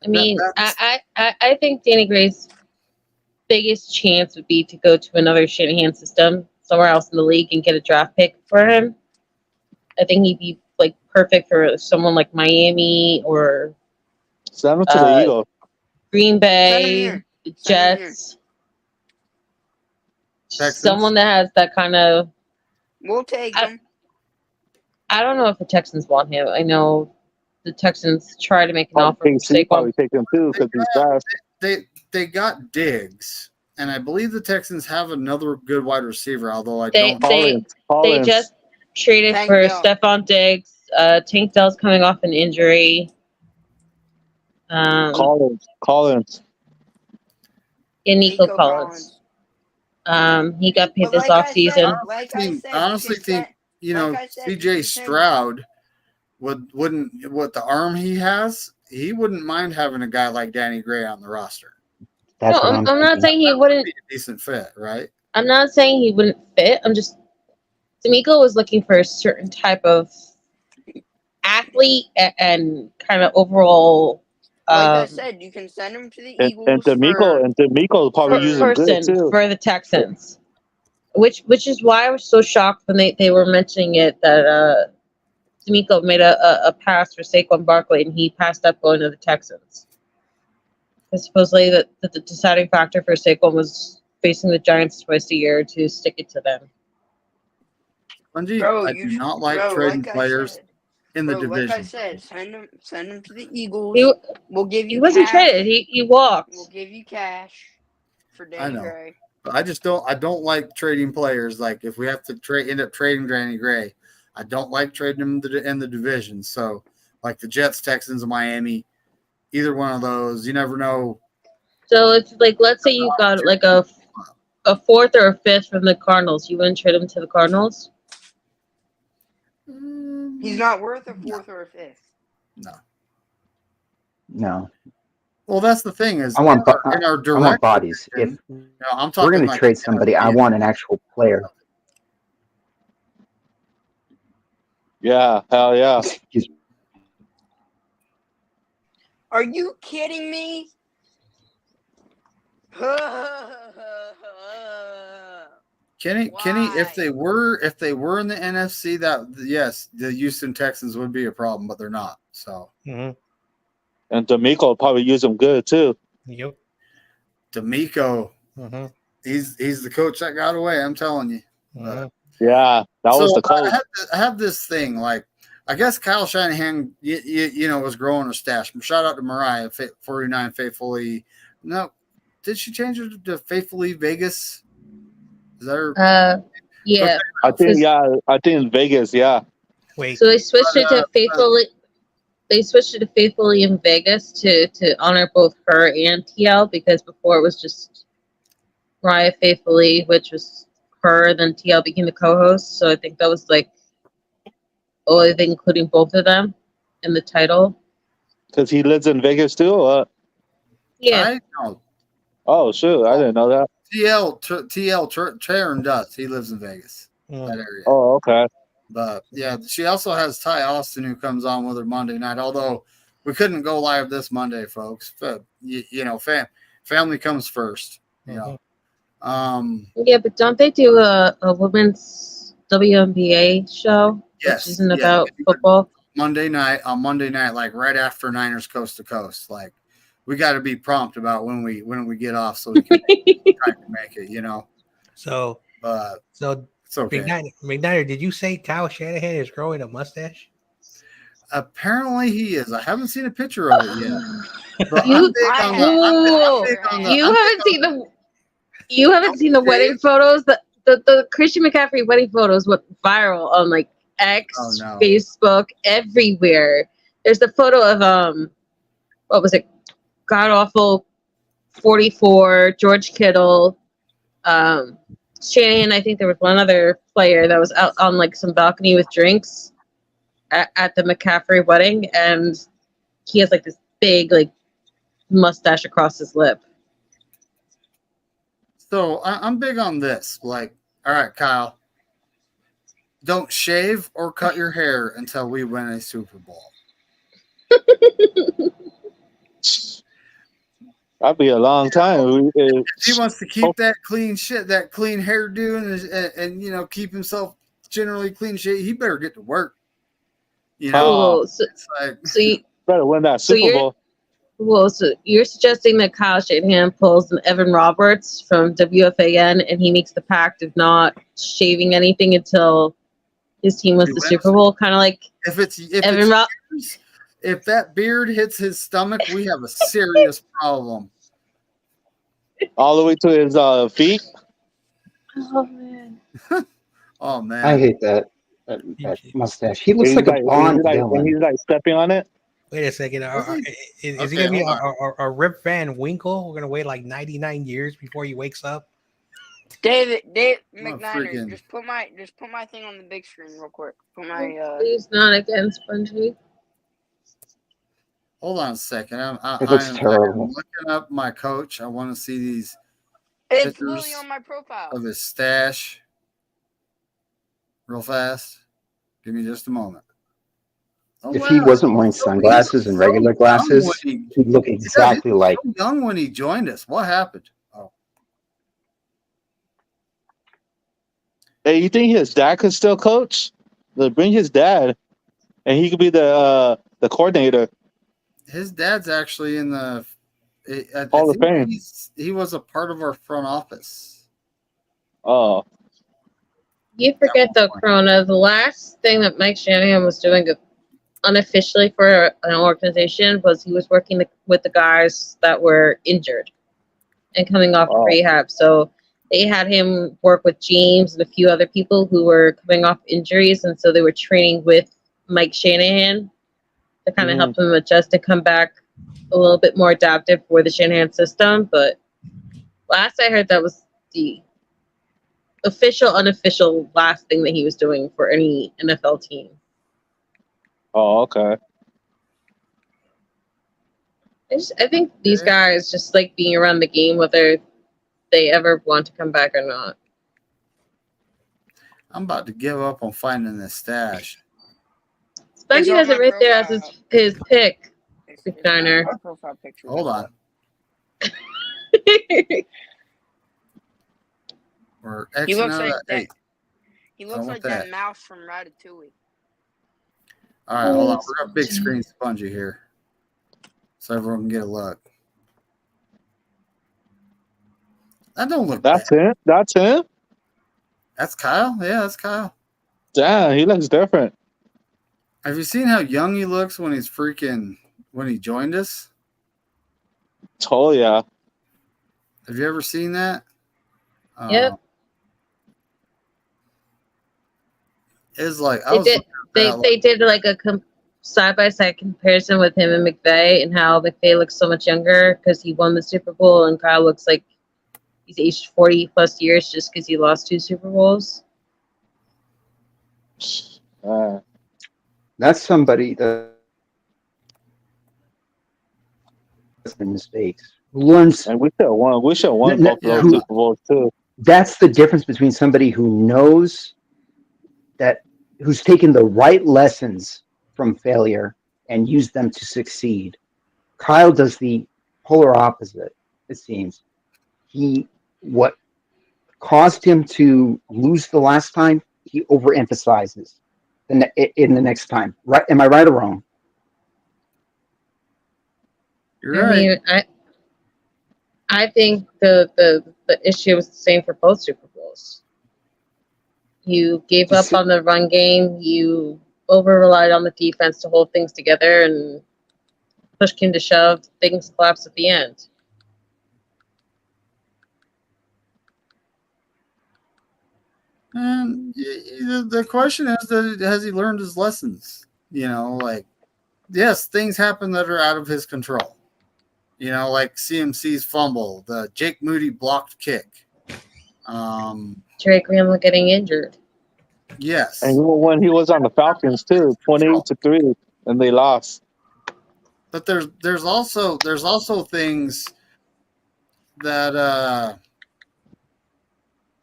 I mean, I think Danny Gray's biggest chance would be to go to another Shanahan system somewhere else in the league and get a draft pick for him. I think he'd be like perfect for someone like Miami or Send him to the Eagles. Green Bay, here. Jets. Texans. Someone that has that kind of. We'll take him. I don't know if the Texans want him. I know the Texans try to make an I offer for think he probably Saquon. take him too because he's fast. They got Diggs, and I believe the Texans have another good wide receiver. Although I They don't. they just traded Tank for Dell. Stephon Diggs. Tank Dell's coming off an injury. Collins. And Nico Collins. He got paid But this like I offseason. said- like I said, I honestly you can think like I said, C.J. you can send- Stroud wouldn't with the arm he has, he wouldn't mind having a guy like Danny Gray on the roster. That's No, what I'm not thinking. saying he wouldn't. Be a decent fit, right? I'm not saying he wouldn't fit. I'm just D'Amico was looking for a certain type of athlete and kind of overall Like I said, you can send him to the Eagles. And D'Amico probably use him good person too. for the Texans. Which is why I was so shocked when they were mentioning it that D'Amico made a pass for Saquon Barkley and he passed up going to the Texans. Because supposedly that the deciding factor for Saquon was facing the Giants twice a year to stick it to them. Bungie, Bro, I do not like trading players in the division. Like I said, send him to the Eagles. He, We'll give you. he wasn't cash. traded. He walked. We'll give you cash for I Danny know. Gray. But I don't like trading players. Like if we have to end up trading Danny Gray, I don't like trading him in the division. So like the Jets, Texans, and Miami, either one of those, you never know. So if like let's say you got like a fourth or a fifth from the Cardinals, you wouldn't trade him to the Cardinals? He's not worth a fourth or a fifth. No. Well, that's the thing is I want direct. I want bodies. If I'm we're talking going to like trade somebody, I want an actual player. Yeah, hell yeah. Excuse me. Are you kidding me? Kenny, if they were in the NFC, that yes, the Houston Texans would be a problem, but they're not. So Mhm. And D'Amico will probably use him good too. Yep. D'Amico, Mhm. he's the coach that got away. I'm telling you. Mhm. Yeah, that was the coach. I have this thing like I guess Kyle Shanahan, was growing a stash. Shout out to Mariah, 49 Faithfully. No, did she change it to Faithfully Vegas? Is that her? Yeah. I think in Vegas, yeah. Wait. So they switched it to faithfully. They switched it to faithfully in Vegas to honor both her and TL because before it was just Mariah Faithfully, which was her. Then TL became the co-host. So I think that was like only thing including both of them in the title. Because he lives in Vegas too. Or what? Yeah. I know. Oh shoot, I didn't know that. TL Sharon does. He lives in Vegas, Mm. that area. Oh, okay. But yeah, she also has Ty Austin who comes on with her Monday night. Although we couldn't go live this Monday, folks. But family comes first. You know. Yeah, but don't they do a women's WNBA show? Yes, Which isn't about football. Monday night, like right after Niners Coast to Coast. Like we got to be prompt about when we get off so we can try to make it. So It's okay. McNider, did you say Kyle Shanahan is growing a mustache? Apparently he is. I haven't seen a picture of it yet. But You- I'm big I on have. You haven't seen the wedding Okay. photos. The Christian McCaffrey wedding photos went viral on like X, Oh, no. Facebook, everywhere. There's the photo of what was it? God awful 44, George Kittle, Shanahan. I think there was one other player that was out on like some balcony with drinks at the McCaffrey wedding, and he has like this big like mustache across his lip. So I'm big on this. Like, all right, Kyle, don't shave or cut your hair until we win a Super Bowl. That'd be a long time. If he wants to keep that clean shit, that clean hairdo, and you know, keep himself generally clean shit, he better get to work. You know, Oh, so, it's like so you, Better win that Super Bowl. well, so you're suggesting that Kyle Shanahan pulls an Evan Roberts from WFAN and he makes the pact of not shaving anything until his team wins the Super Bowl, kind of like if that beard hits his stomach, we have a serious problem. All the way to his feet. Oh man! Oh man! I hate that mustache. He looks like a Bond villain. And he's like stepping on it. Wait a second. Is he gonna be a Rip Van Winkle? We're gonna wait like 99 years before he wakes up. Dave McNider, just put my thing on the big screen real quick. Put my Please not again, Spongy. Hold on a second. I'm terrible. looking up my coach. I want to see these It's pictures literally on my profile. of his stash real fast. Give me just a moment. If he wasn't wearing sunglasses and regular glasses, he'd look exactly like. So young when he joined us. What happened? Oh, Hey, you think his dad could still coach? Bring his dad, and he could be the coordinator. his dad's actually in the Hall of Fame. He was a part of our front office. Oh, You forget though, Corona. The last thing that Mike Shanahan was doing unofficially for an organization was he was working with the guys that were injured and coming off of rehab. So they had him work with James and a few other people who were coming off injuries, and so they were training with Mike Shanahan to kind of help them adjust and come back a little bit more adaptive for the Shanahan system. But last I heard, that was the unofficial last thing that he was doing for any NFL team. Oh, okay. I think these guys just like being around the game, whether they ever want to come back or not. I'm about to give up on finding this stash. Spongy has it right there as his pick. McNider. Profile picture. Hold on. We're He looks like that. eight. He looks like that mouse from Ratatouille. All right, hold on. We're got big screen Spongy here, so everyone can get a look. That don't look. That's him. That's him. That's Kyle. Yeah, that's Kyle. Damn, he looks different. Have you seen how young he looks when he joined us? Oh yeah. Have you ever seen that? Yep. It's like they did like a side-by-side comparison with him and McVay, and how McVay looks so much younger because he won the Super Bowl, and Kyle looks like he's aged 40 plus years just because he lost 2 Super Bowls. That's somebody that's been mistakes. Who learns, and we should have won. We should have won both those Super Bowls too. That's the difference between somebody who knows who's taken the right lessons from failure and used them to succeed. Kyle does the polar opposite, it seems. What caused him to lose the last time, he overemphasizes in the next time. Right? Am I right or wrong? You're right. I mean, I think the issue was the same for both Super Bowls. You gave up on the run game. You over relied on the defense to hold things together, and push came to shove, things collapsed at the end. And the question is, has he learned his lessons? Like, yes, things happen that are out of his control. Like CMC's fumble, the Jake Moody blocked kick. Drake Randall getting injured. Yes. And when he was on the Falcons too, 28-3, and they lost. But there's also things that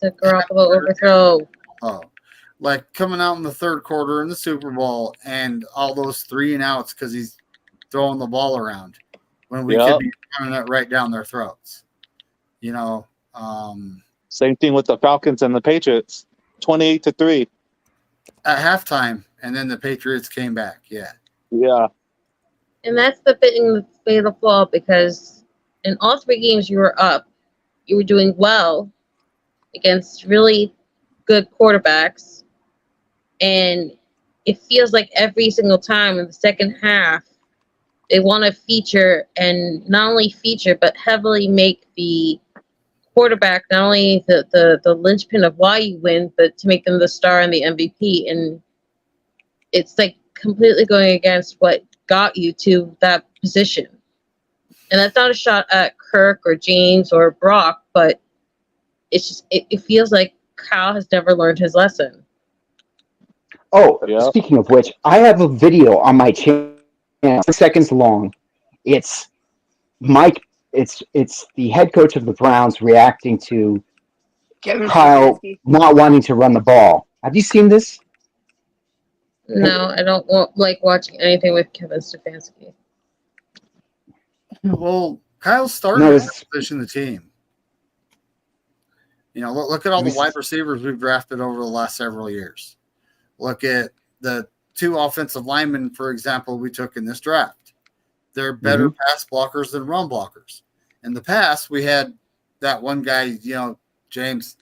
The Garoppolo overthrow. like coming out in the third quarter in the Super Bowl and all those 3 and outs because he's throwing the ball around when we could be running it right down their throats. Same thing with the Falcons and the Patriots, 28-3. At halftime, and then the Patriots came back. Yeah. And that's the fatal flaw, because in all 3 games you were up, you were doing well against really good quarterbacks, and it feels like every single time in the second half they want to feature, and not only feature but heavily make the quarterback not only the linchpin of why you win, but to make them the star and the MVP. And it's like completely going against what got you to that position. And that's not a shot at Kirk or James or Brock, but it's just it feels like Kyle has never learned his lesson. Speaking of which, I have a video on my channel, 6 seconds long. It's Mike. It's the head coach of the Browns reacting to Kevin Kyle Stefanski. not wanting to run the ball. Have you seen this? No, I don't like watching anything with Kevin Stefanski. Well, Kyle's starting to position the team. Look at all the wide receivers we've drafted over the last several years. Look at the 2 offensive linemen, for example, we took in this draft. They're better pass blockers than run blockers. In the past, we had that one guy, James,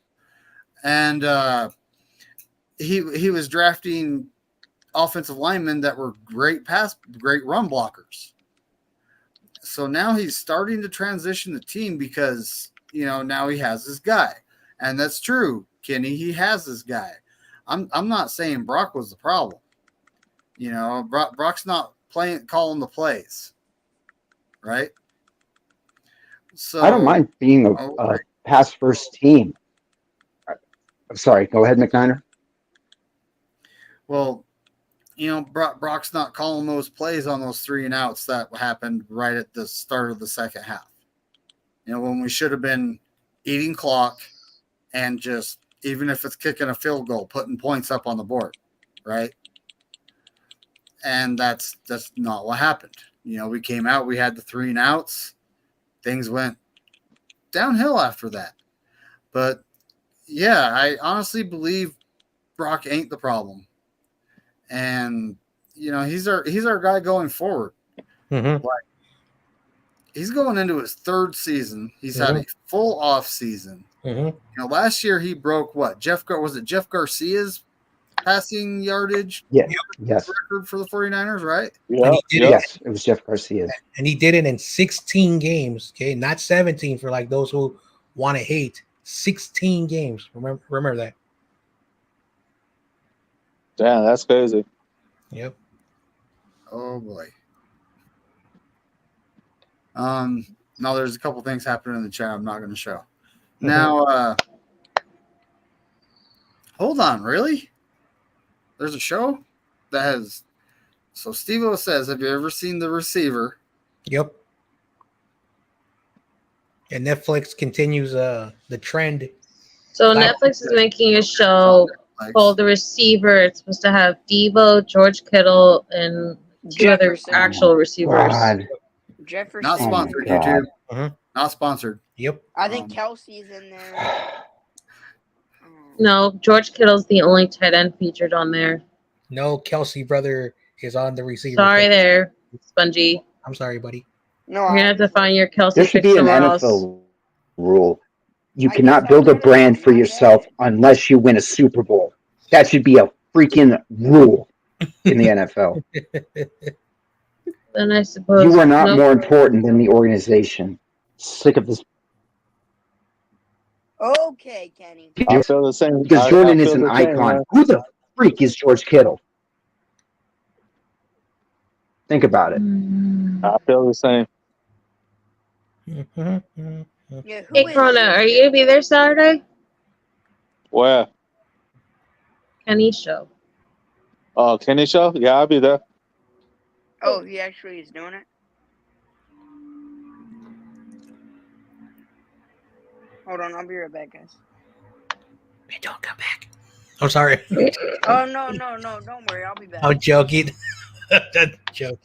and he was drafting offensive linemen that were great run blockers. So now he's starting to transition the team because, now he has this guy. And that's true, Kenny. He has this guy. I'm not saying Brock was the problem. Brock's not calling the plays. Right? So I don't mind being a pass first team. I'm sorry. Go ahead, McNiner. Well, Brock's not calling those plays on those 3 and outs that happened right at the start of the second half. When we should have been eating clock and just, even if it's kicking a field goal, putting points up on the board, right? And that's not what happened. We came out, we had the 3 and outs. Things went downhill after that. But yeah, I honestly believe Brock ain't the problem. And he's our guy going forward. Mm-hmm. Like, he's going into his 3rd season. He's had a full off season. Mm-hmm. Last year he broke what? Jeff Garcia's passing yardage Yes. record for the 49ers, right? Yes, it was Jeff Garcia. And he did it in 16 games, okay? Not 17 for like those who want to hate. 16 games. Remember that. Damn, that's crazy. Yep. Oh boy. Now there's a couple things happening in the chat I'm not going to show. Now, hold on, really? There's a show that has. So Steve-O says, have you ever seen The Receiver? Yep. And Netflix continues the trend. So Netflix is making a show called The Receiver. It's supposed to have Devo, George Kittle, and 2 other actual receivers. God. Jefferson. Not sponsored, Oh my God. YouTube. Not sponsored. Yep. I think Kelsey's in there. No, George Kittle's the only tight end featured on there. No, Kelsey brother is on the receiver. Sorry there, Spongy. I'm sorry, buddy. No, You're going to have to find your Kelsey There should pick be an somewhere else. NFL rule. You I cannot guess build a that's brand for not yourself it. unless you win a Super Bowl. That should be a freaking rule in the NFL. Then I suppose You are not no. more important than the organization. Sick of this Okay, Kenny. I feel the same. because I Jordan is feel an the same, icon. man. Who the freak is George Kittle? Think about it. I feel the same. Yeah, who Hey, is Corona, George are you gonna be there Saturday? Where? Kenny's show. Oh, Kenny show? Yeah, I'll be there. Oh, he actually is doing it? Hold on, I'll be right back, guys. Hey, don't come back. I'm sorry. Oh, no, don't worry, I'll be back. I'm joking. That's a joke.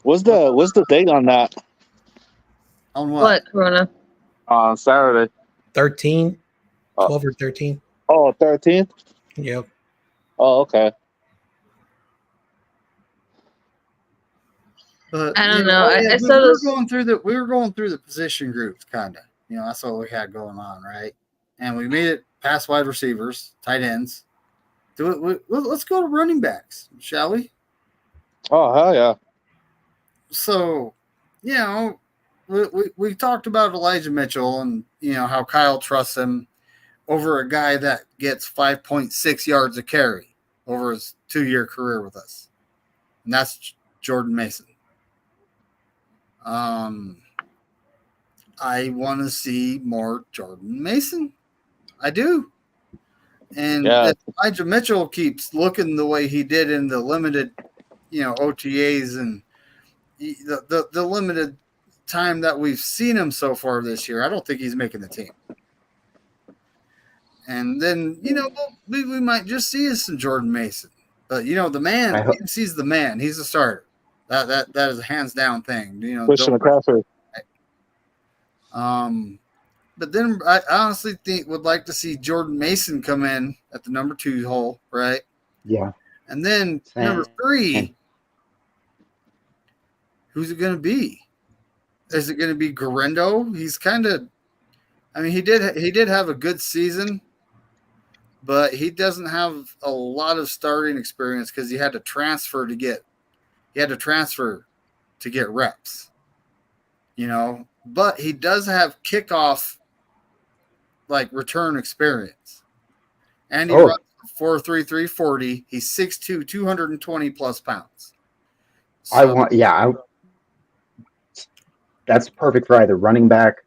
What's the date on that? On what? What, Corona? On Saturday. 13, Oh. 12 or 13. Oh, 13th? Yep. Oh, okay. But I don't you know. I we saw were those. going through the position groups, kind of. You know, that's what we had going on, right? And we made it past wide receivers, tight ends. Let's go to running backs, shall we? Oh, hell yeah. So, you know, we talked about Elijah Mitchell and you know how Kyle trusts him over a guy that gets 5.6 yards a carry over his 2-year career with us, and that's Jordan Mason. I want to see more Jordan Mason. I do. And Yeah. if Elijah Mitchell keeps looking the way he did in the limited, you know, OTAs and the limited time that we've seen him so far this year, I don't think he's making the team. And then, you know, we might just see some Jordan Mason. But, you know, the man, he's the man. He's the starter. That is a hands down thing. You know, Christian McCaffrey. But then I honestly would like to see Jordan Mason come in at the number 2 hole, right? Yeah. And then Same. number 3, who's it going to be? Is it going to be Garendo? He's kind of, I mean, he did have a good season, but he doesn't have a lot of starting experience because he had to transfer to get reps. You know, but he does have kickoff like return experience. And he runs 4.33 40. He's 6'2", 220 plus pounds. So, that's perfect for either running back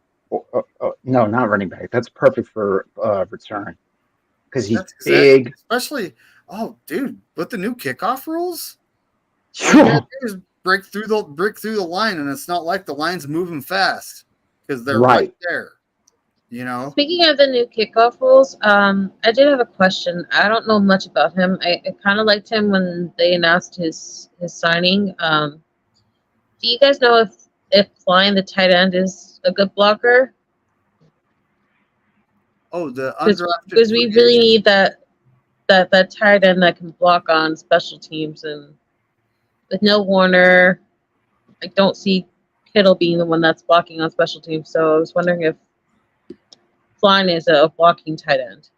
no, not running back. That's perfect for return because he's big. Especially, oh, dude, with the new kickoff rules, just break through the line, and it's not like the line's moving fast because they're right there. You know. Speaking of the new kickoff rules, I did have a question. I don't know much about him. I kind of liked him when they announced his signing. Do you guys know if flying the tight end is a good blocker? Oh, the undrafted, because we really need that tight end that can block on special teams, and with no Warner, I don't see Kittle being the one that's blocking on special teams. So I was wondering if Flying is a blocking tight end.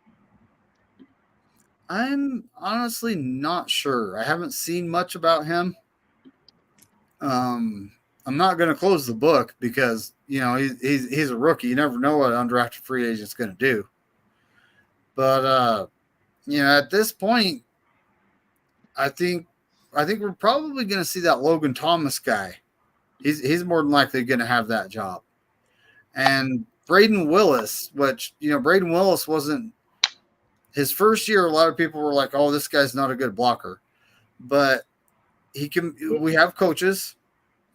I'm honestly not sure. I haven't seen much about him. I'm not going to close the book because you know he's a rookie. You never know what an undrafted free agent's going to do. But you know, at this point, I think we're probably going to see that Logan Thomas guy. He's more than likely going to have that job. And Braden Willis, which you know, Braden Willis wasn't his first year. A lot of people were like, "Oh, this guy's not a good blocker," but he can. We have coaches.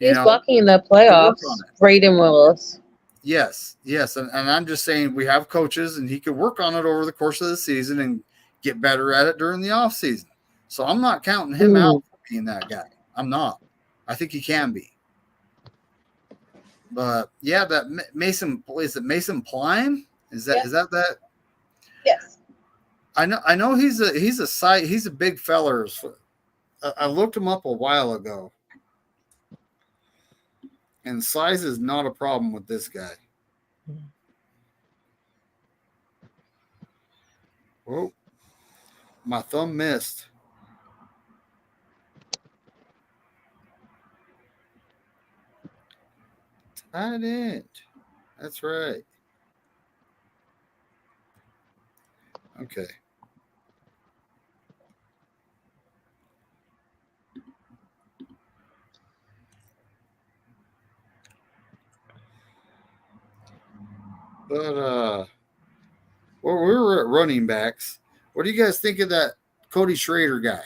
He's blocking in the playoffs. Braden Willis. Yes, and I'm just saying we have coaches, and he could work on it over the course of the season and get better at it during the off season. So I'm not counting him out for being that guy. I'm not. I think he can be. But yeah, that Mason, is it Mason Plime? Is that? Yes. I know he's a big feller. I looked him up a while ago. And size is not a problem with this guy. Whoa. My thumb missed. Tight end. That's right. Okay. But well, we were at running backs. What do you guys think of that Cody Schrader guy?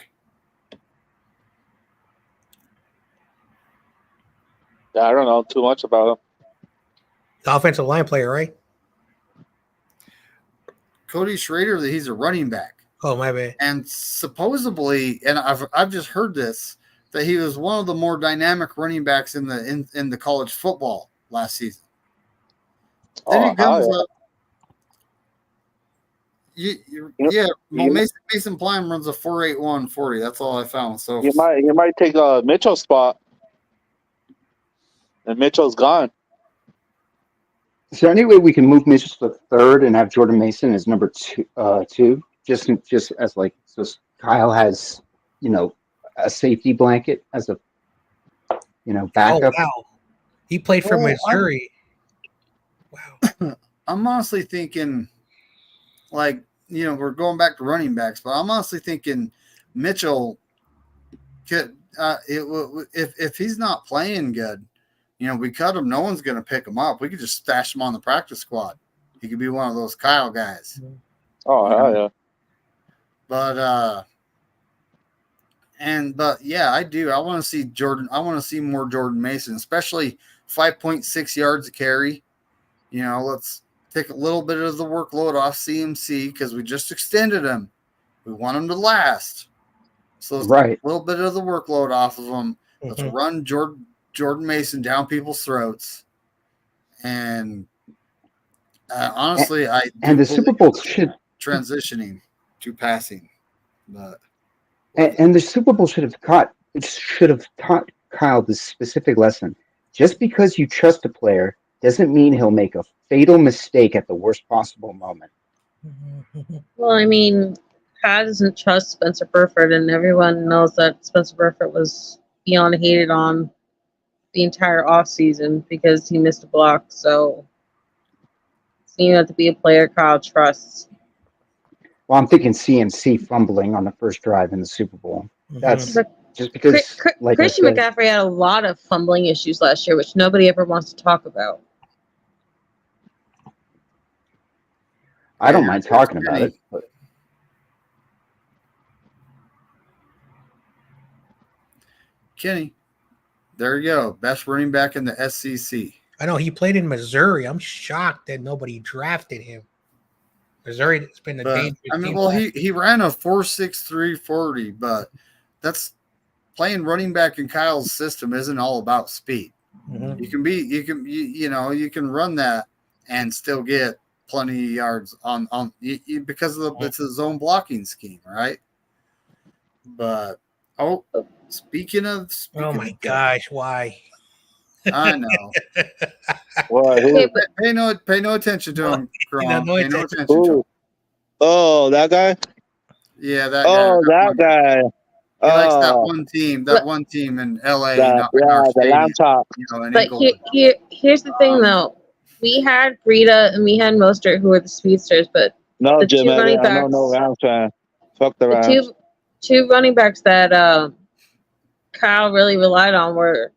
Yeah, I don't know too much about him. The offensive line player, right? Cody Schrader, that he's a running back. Oh, my bad. And supposedly, and I've just heard this, that he was one of the more dynamic running backs in the college football last season. Then he comes up. Mason Prime runs a 4.81 40. That's all I found. So you might take Mitchell's spot, and Mitchell's gone. Is there any way we can move Mitchell to third and have Jordan Mason as number two? Just as like, so Kyle has, a safety blanket as a, backup. Oh, wow. He played for Missouri. Wow. I'm honestly thinking, like, we're going back to running backs, but I'm honestly thinking Mitchell could, if he's not playing good, we cut him. No one's going to pick him up. We could just stash him on the practice squad. He could be one of those Kyle guys. Oh, hell yeah. But yeah, I do. I want to see Jordan. I want to see more Jordan Mason, especially 5.6 yards a carry. Let's take a little bit of the workload off CMC because we just extended him. We want him to last. So let's take a little bit of the workload off of him. Mm-hmm. Let's run Jordan Mason down people's throats. And honestly, the Super Bowl should transitioning to passing. But and the Super Bowl should have taught Kyle this specific lesson. Just because you trust a player doesn't mean he'll make a fatal mistake at the worst possible moment. Well, I mean, Kyle doesn't trust Spencer Burford, and everyone knows that Spencer Burford was beyond hated on the entire offseason because he missed a block. So you have to be a player Kyle trusts. Well, I'm thinking CMC fumbling on the first drive in the Super Bowl. That's just because Christian McCaffrey had a lot of fumbling issues last year, which nobody ever wants to talk about. I don't mind talking about it. But. Kenny, there you go. Best running back in the SEC. I know he played in Missouri. I'm shocked that nobody drafted him. Missouri has been a dangerous team. Well, he ran a 4.63 40, but that's playing running back in Kyle's system isn't all about speed. Mm-hmm. You can run that and still get plenty of yards on because of it's a zone blocking scheme, right? But speaking of gosh, why? I know. Pay no attention to him. No attention to him. Oh, that guy? Yeah, that guy. Oh, that guy. He likes that one team in LA. The lamb chop. But here's the thing, though. We had Breida and we had Mostert, who were the speedsters, but no, the Jim, two running backs, I'm no Rams fan. Fuck the Rams. Two running backs that Kyle really relied on were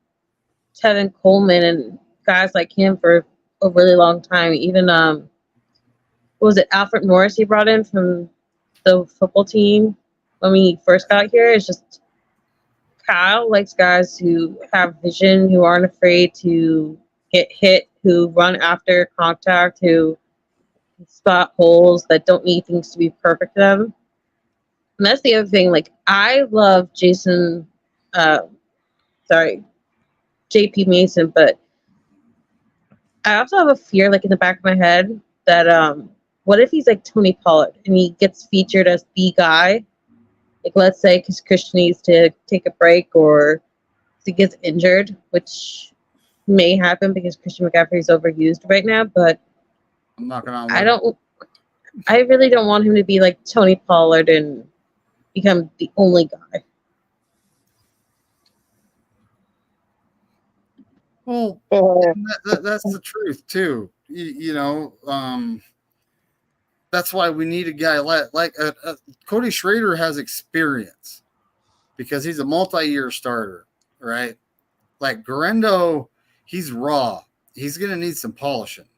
Tevin Coleman and guys like him for a really long time. Even what was it, Alfred Morris he brought in from the football team when we first got here. It's just Kyle likes guys who have vision, who aren't afraid to get hit, who run after contact, who spot holes that don't need things to be perfect to them. And that's the other thing. Like, I love JP Mason, but I also have a fear, like, in the back of my head that what if he's like Tony Pollard and he gets featured as the guy? Like, let's say because Christian needs to take a break or he gets injured, which may happen because Christian McCaffrey is overused right now. But I'm not gonna. I really don't want him to be like Tony Pollard and become the only guy. Well, that's the truth too. That's why we need a guy like Cody Schrader has experience because he's a multi-year starter, right? Like Garendo, he's raw. He's going to need some polishing,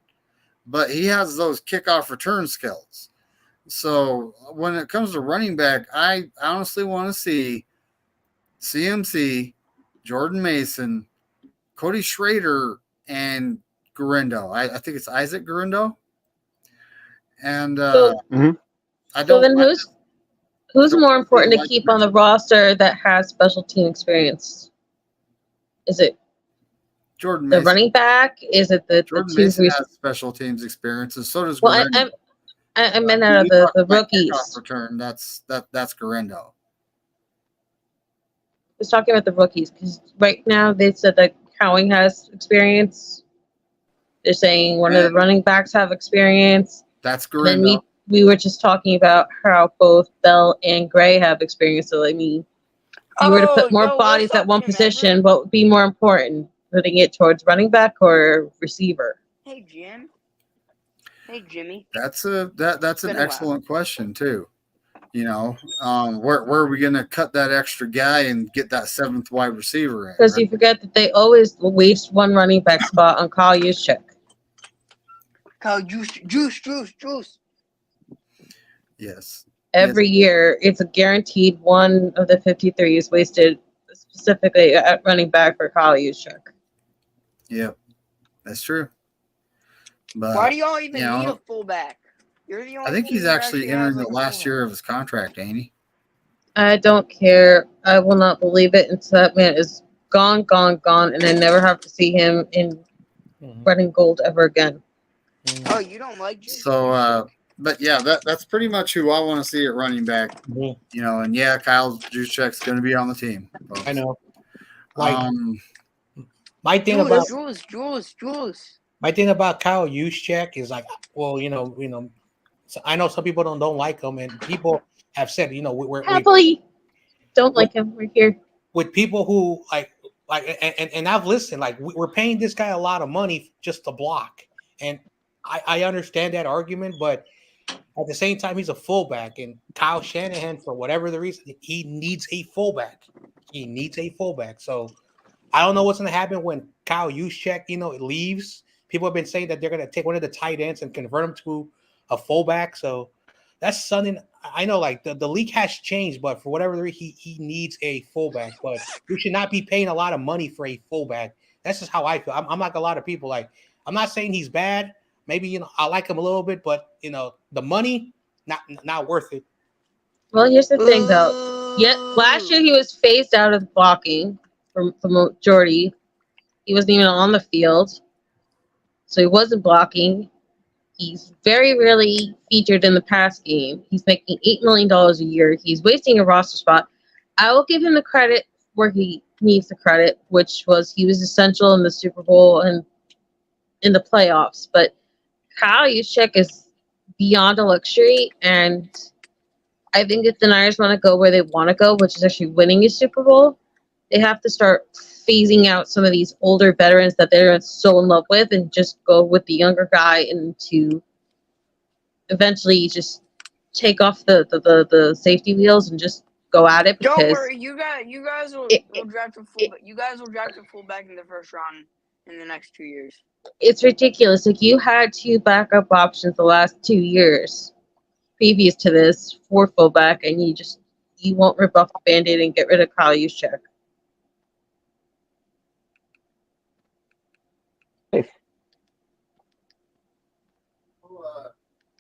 but he has those kickoff return skills. So when it comes to running back, I honestly want to see CMC, Jordan Mason, Cody Schrader, and Garendo. I think it's Isaac Garendo. And So, I so don't. then who's I don't more important to like keep on the roster that has special team experience? Is it Jordan the Mason. running back? Is it the Jordan two? Mason has special teams experience, and so does Well, Garendo. I meant out of the rookies. Kickoff return. That's Garendo. I was talking about the rookies because right now they said that Cowing has experience. They're saying one of the running backs have experience. That's And then Garendo. we were just talking about how both Bell and Gray have experience. So I mean, if you were to put more bodies at one position, what would be more important? Putting it towards running back or receiver? Hey Jim. Hey Jimmy. That's an excellent question too. Where are we going to cut that extra guy and get that seventh wide receiver in? Because you forget that they always waste one running back spot on Kyle Juszczyk. Kyle Juice. Yes. Every year, it's a guaranteed one of the 53 is wasted specifically at running back for Kyle Juszczyk. Yep, that's true. But why do y'all even need a fullback? You're the only. I think he's actually entering the last year of his contract, ain't he? I don't care. I will not believe it until that man is gone, and I never have to see him in running gold ever again. Oh, you don't like Juice? So, but yeah, that's pretty much who I want to see at running back. And Kyle Juszczyk's going to be on the team. Folks. I know. Like, my thing about Kyle Juszczyk is like, well, so I know some people don't like him, and people have said, we're happily don't like him. We're here with people who and I've listened. Like, we're paying this guy a lot of money just to block, and I understand that argument, but at the same time, he's a fullback, and Kyle Shanahan, for whatever the reason, he needs a fullback. So I don't know what's going to happen when Kyle Juszczyk, leaves. People have been saying that they're going to take one of the tight ends and convert him to a fullback. So that's something I know. Like the league has changed, but for whatever reason, he needs a fullback. But we should not be paying a lot of money for a fullback. That's just how I feel. I'm like a lot of people. Like, I'm not saying he's bad. Maybe I like him a little bit, but the money not worth it. Well, here's the thing, though. Last year he was phased out of blocking from majority. He wasn't even on the field, so he wasn't blocking. He's very rarely featured in the pass game. He's making $8 million a year. He's wasting a roster spot. I will give him the credit where he needs the credit, which was he was essential in the Super Bowl and in the playoffs. But Kyle Juszczyk is beyond a luxury, and I think if the Niners want to go where they want to go, which is actually winning a Super Bowl, they have to start phasing out some of these older veterans that they're so in love with and just go with the younger guy and to eventually just take off the safety wheels and just go at it. Don't worry, you guys will draft a fullback. You guys will draft a fullback in the first round in the next 2 years. It's ridiculous. Like, you had 2 backup options the last 2 years previous to this for fullback, and you won't rip off the Band-Aid and get rid of Kyle Juszczyk.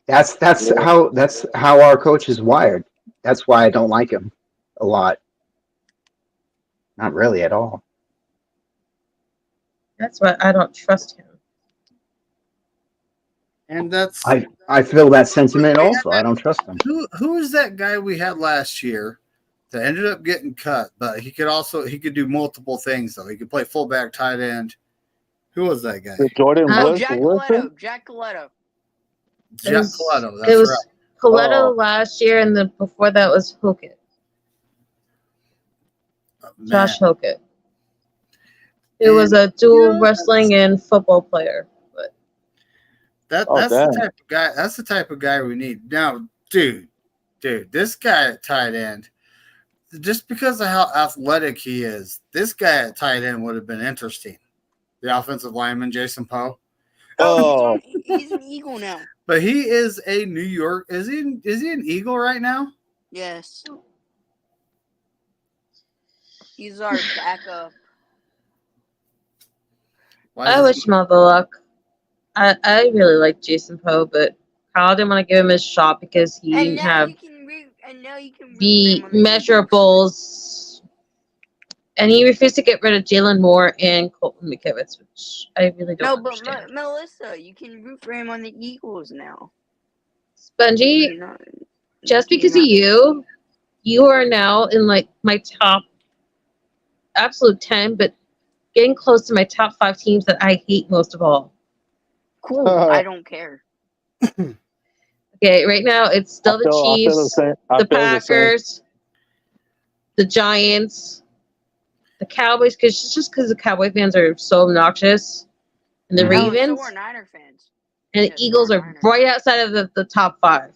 That's how our coach is wired. That's why I don't like him a lot. Not really at all. That's why I don't trust him. And that's I feel that sentiment also. I don't trust him. Who is that guy we had last year that ended up getting cut? But he could do multiple things though. He could play fullback, tight end. Who was that guy? Jordan Jack Coletto. Jack Coletto. That's right. Coletto Oh. last year, and then before that was Hokett. Josh Hokett. He was a dual wrestling and football player. But That's damn. the type of guy. That's the type of guy we need now, dude. This guy at tight end, just because of how athletic he is, this guy at tight end would have been interesting. The offensive lineman, Jason Poe. Oh. He's an Eagle now. But he is a New York. Is he an Eagle right now? Yes. He's our backup. I wish him all the luck. I really like Jason Poe, but Kyle didn't want to give him his shot because he didn't have the measurables. And he refused to get rid of Jalen Moore and Colton McKivitz, which I really don't understand. Melissa, you can root for him on the Eagles now. Spongy, just because of you are now in like my top absolute 10, but getting close to my top 5 teams that I hate most of all. Cool. I don't care. Okay, right now it's still the Chiefs, the Packers, the Giants, the Cowboys, because the Cowboy fans are so obnoxious, and the Ravens, so are Niner fans. and the Eagles are right outside of the top 5.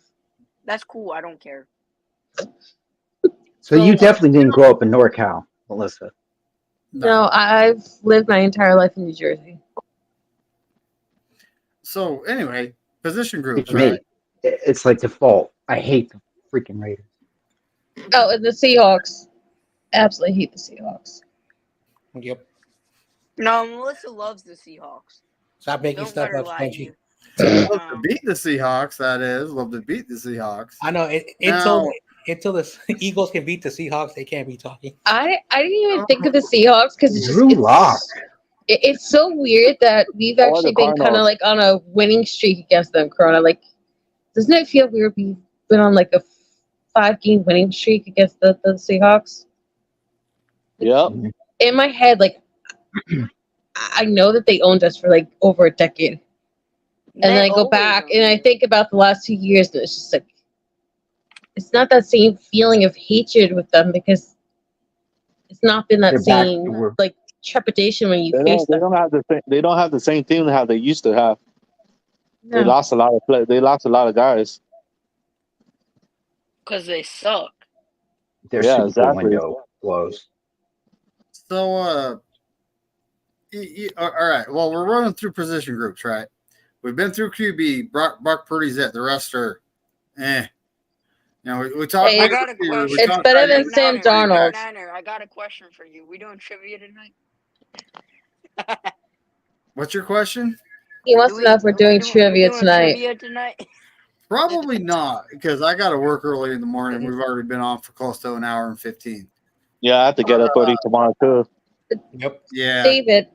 That's cool. I don't care. So you definitely didn't grow up in NorCal, Melissa. No, I've lived my entire life in New Jersey. So anyway, position groups, Me. right? It's like default. I hate the freaking Raiders. Oh, and the Seahawks. Absolutely hate the Seahawks. Yep. No, Melissa loves the Seahawks. Stop making Don't stuff let her up, lie to Spongy. you. Love to beat the Seahawks. That is, love to beat the Seahawks. I know. Until the Eagles can beat the Seahawks, they can't be talking. I didn't even think of the Seahawks because it's just Drew Lock. it's so weird that we've actually been kind of like on a winning streak against them, Corona. Like, doesn't it feel weird we've been on like a 5-game winning streak against the Seahawks? Yep. In my head, like, I know that they owned us for like over a decade. And then I go back and I think about the last 2 years, and it's just like, it's not that same feeling of hatred with them because it's not been that They're back same to work. like trepidation when you They face them. don't have the same team that they used to have. No. They lost a lot of They lost a lot of guys. Because they suck. Their Yeah, Super Bowl exactly. window blows. So, all right. Well, we're running through position groups, right? We've been through QB. Brock Purdy's it. The rest are, You know, we talked. Hey, I got a question. It's better than Sam Darnold. Niner, I got a question for you. We doing trivia tonight? What's your question? He wants to know if we're doing trivia tonight. Trivia tonight? Probably not, because I got to work early in the morning. We've already been on for close to an hour and 15. Yeah, I have to get up early tomorrow too. Yep. Yeah. David,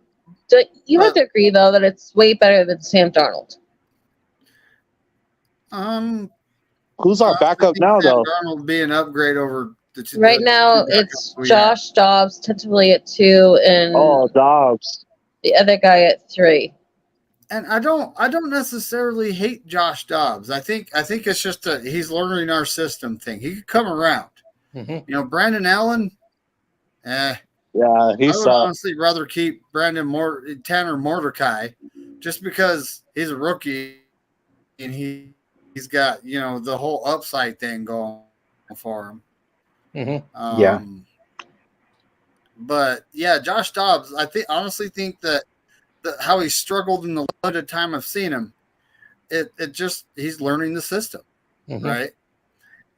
you have to agree though that it's way better than Sam Darnold. Who's our backup now, though? Darnold be an upgrade over the two. Right now, it's Josh Dobbs tentatively at 2, and Dobbs, the other guy at 3. And I don't necessarily hate Josh Dobbs. I think it's just he's learning our system thing. He could come around. Mm-hmm. You know, Brandon Allen. Yeah, I would honestly rather keep Tanner Mordecai, just because he's a rookie and he's got the whole upside thing going for him. Mm-hmm. But yeah, Josh Dobbs. I honestly think that how he struggled in the limited time I've seen him, he's learning the system, right?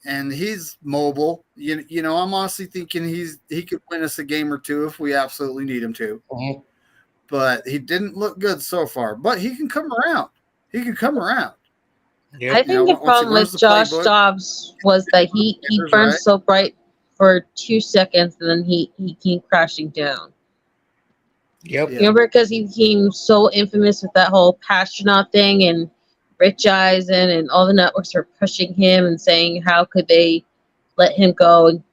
And he's mobile. I'm honestly thinking he could win us a game or two if we absolutely need him to. But he didn't look good so far. But he can come around. Yep. I think the problem with Josh Dobbs was that he burned so bright for 2 seconds, and then he came crashing down. Yep. Remember, because he became so infamous with that whole Pastronaut thing, and Rich Eisen and all the networks were pushing him and saying how could they let him go in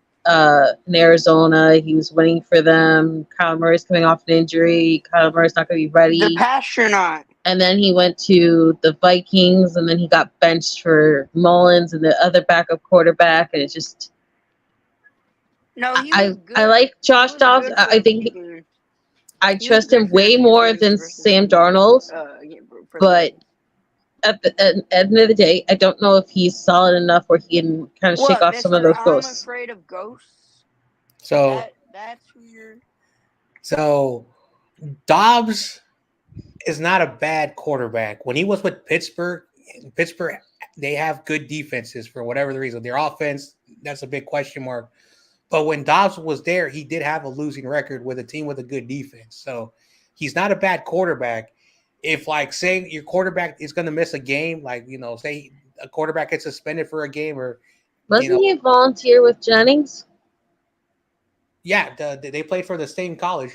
Arizona. He was winning for them. Kyle Murray's coming off an injury. Kyle Murray's not going to be ready. The Pastronaut. and then he went to the Vikings, and then he got benched for Mullins and the other backup quarterback, and it just No, he I was good. I like He Josh was Dobbs. good I for a think few games. I He was trust good him for a way few more games than versus Sam the Darnold. for the But Vikings. at the end of the day, I don't know if he's solid enough where he can kind of shake What, off some of Mister? those I'm ghosts. afraid of ghosts. So That's who you're. so Dobbs is not a bad quarterback. When he was with Pittsburgh, they have good defenses for whatever the reason. Their offense, that's a big question mark. But when Dobbs was there, he did have a losing record with a team with a good defense. So he's not a bad quarterback. If, like, say your quarterback is going to miss a game, like, say a quarterback gets suspended for a game, or Wasn't he a volunteer with Jennings? yeah, they played for the same college.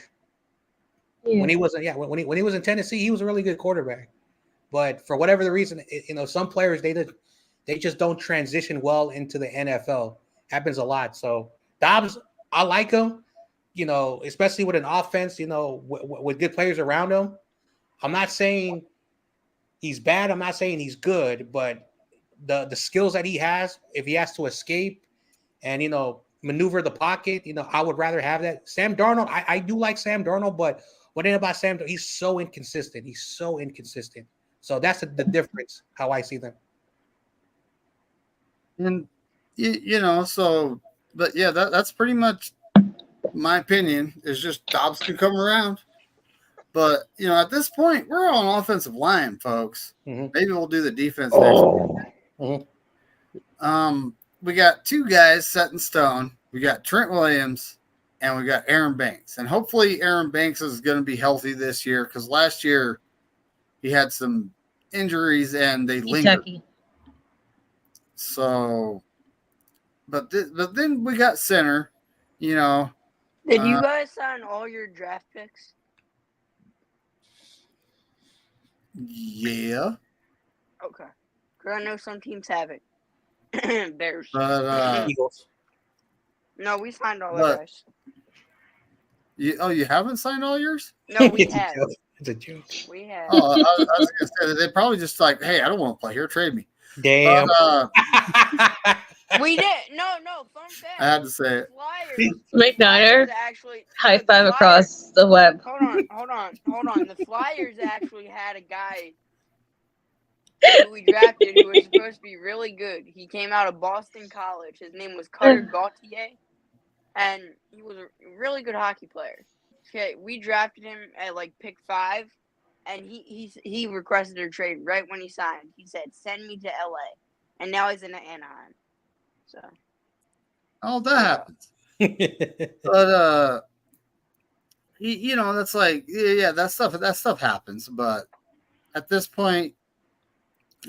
Yeah. When he was when he was in Tennessee, he was a really good quarterback. But for whatever the reason, some players they just don't transition well into the NFL. Happens a lot. So Dobbs, I like him. Especially with an offense, with good players around him. I'm not saying he's bad. I'm not saying he's good, but the skills that he has, if he has to escape and maneuver the pocket, I would rather have that. Sam Darnold, I do like Sam Darnold, but what about Sam? He's so inconsistent. So that's the difference how I see them. And so, but yeah, that's pretty much my opinion. Is just Dobbs can come around, but at this point we're on offensive line, folks. Mm-hmm. Maybe we'll do the defense next week. Mm-hmm. We got two guys set in stone. We got Trent Williams and we got Aaron Banks, and hopefully Aaron Banks is going to be healthy this year because last year he had some injuries and they lingered. So, but then we got center. Did you guys sign all your draft picks? Yeah. Okay. Because I know some teams have it. Bears. But Eagles. No, we signed all our guys. You haven't signed all yours? No, we have. It's a joke. We have. Oh, I was gonna say that they probably just like, hey, I don't want to play here. Trade me. Damn. But, we did. No. Fun fact. I had to say it. Flyers. McNiner. Actually. High five across the web. Hold on. The Flyers actually had a guy who we drafted who was supposed to be really good. He came out of Boston College. His name was Cutter Gauthier, and he was a really good hockey player. Okay, we drafted him at pick 5, and he requested a trade right when he signed. He said, "Send me to LA," and now he's in Anaheim. So, that happens. But that's that stuff happens. But at this point,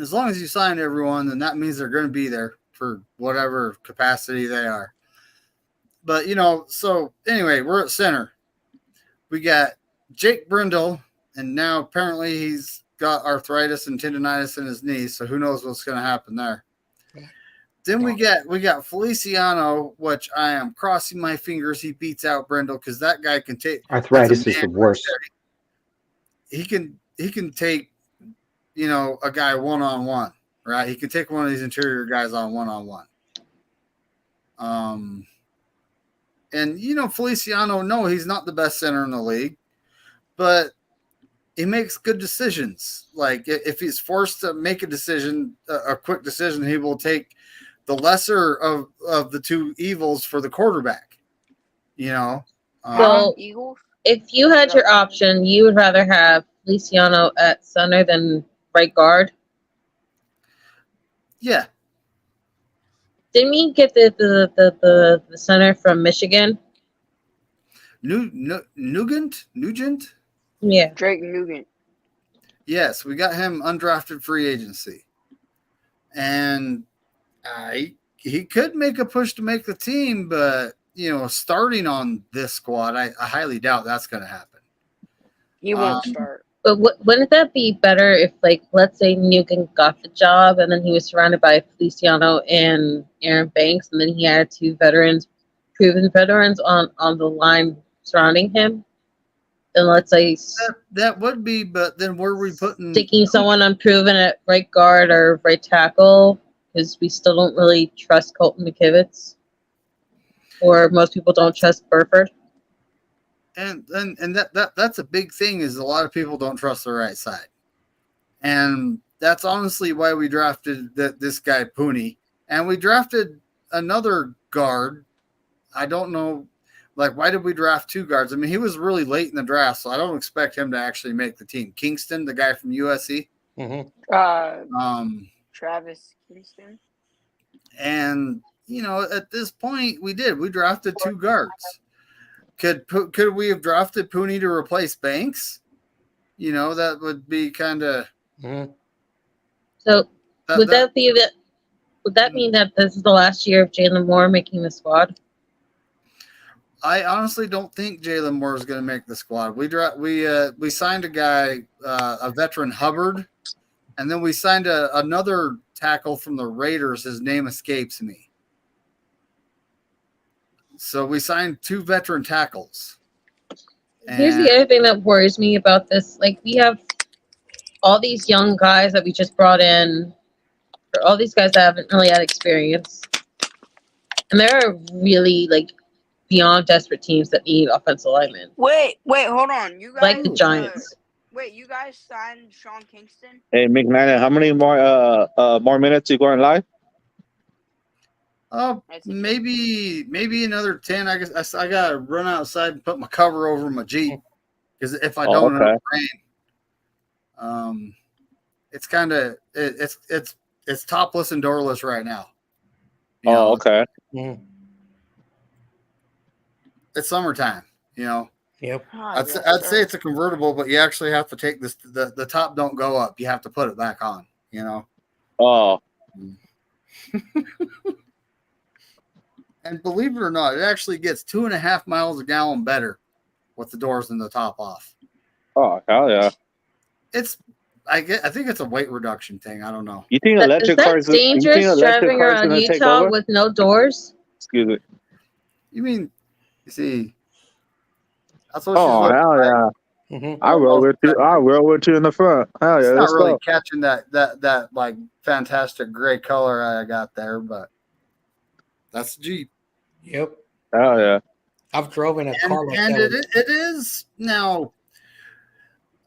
as long as you sign everyone, then that means they're going to be there for whatever capacity they are. But, so anyway, we're at center. We got Jake Brindle, and now apparently he's got arthritis and tendonitis in his knee, so who knows what's going to happen there. Then we got Feliciano, which I am crossing my fingers he beats out Brindle because that guy can take arthritis is the worst. He can take a guy one-on-one, right? He can take one of these interior guys on one-on-one. And Feliciano, no, he's not the best center in the league, but he makes good decisions. Like if he's forced to make a decision, a quick decision, he will take the lesser of the two evils for the quarterback. So if you had your option, you would rather have Feliciano at center than right guard? Yeah. Didn't we get the center from Michigan? Nugent? Yeah. Drake Nugent. Yes, we got him undrafted free agency. And he could make a push to make the team, but, starting on this squad, I highly doubt that's going to happen. He won't start. But wouldn't that be better if, let's say Nugent got the job and then he was surrounded by Feliciano and Aaron Banks, and then he had 2 proven veterans on the line surrounding him? then let's say That would be, but then where are we putting sticking someone unproven at right guard or right tackle, because we still don't really trust Colton McKivitz, or most people don't trust Burford. And that's a big thing, is a lot of people don't trust the right side. And that's honestly why we drafted this guy Pooney. And we drafted another guard. I don't know, like, why did we draft 2 guards? I mean, he was really late in the draft, so I don't expect him to actually make the team. Kingston, the guy from USC. Mm-hmm. Travis Kingston. And, you know, at this point, we drafted 2 guards. Could we have drafted Pooney to replace Banks? You know, that would be kind of. Mm-hmm. So would that mean that this is the last year of Jalen Moore making the squad? I honestly don't think Jalen Moore is going to make the squad. We signed a guy, a veteran, Hubbard, and then we signed another tackle from the Raiders. His name escapes me. So we signed 2 veteran tackles. Here's the other thing that worries me about this. Like, we have all these young guys that we just brought in, or all these guys that haven't really had experience. And there are really, like, beyond desperate teams that need offensive linemen. Wait, hold on. You guys, like the Giants. You guys signed Sean Kingston? Hey, McNinan, how many more minutes you going live? Oh, maybe another 10. I guess I gotta run outside and put my cover over my Jeep, because if I don't, it'll rain. It's kind of it's topless and doorless right now. You know, okay. It's summertime. You know. Yep. I'd say it's a convertible, but you actually have to take this. The top don't go up. You have to put it back on. You know. Oh. And believe it or not, it actually gets 2.5 miles a gallon better with the doors and the top off. Oh, hell yeah! I think it's a weight reduction thing. I don't know. You think electric cars? Is that dangerous driving around Utah with no doors? Excuse me. You mean? You see? That's what. Oh, hell yeah! Mm-hmm. I roll with you in the front. Hell yeah! It's not really catching that like fantastic gray color I got there, but that's the Jeep. Yep. Oh yeah. I've driven a car like and that. It is now.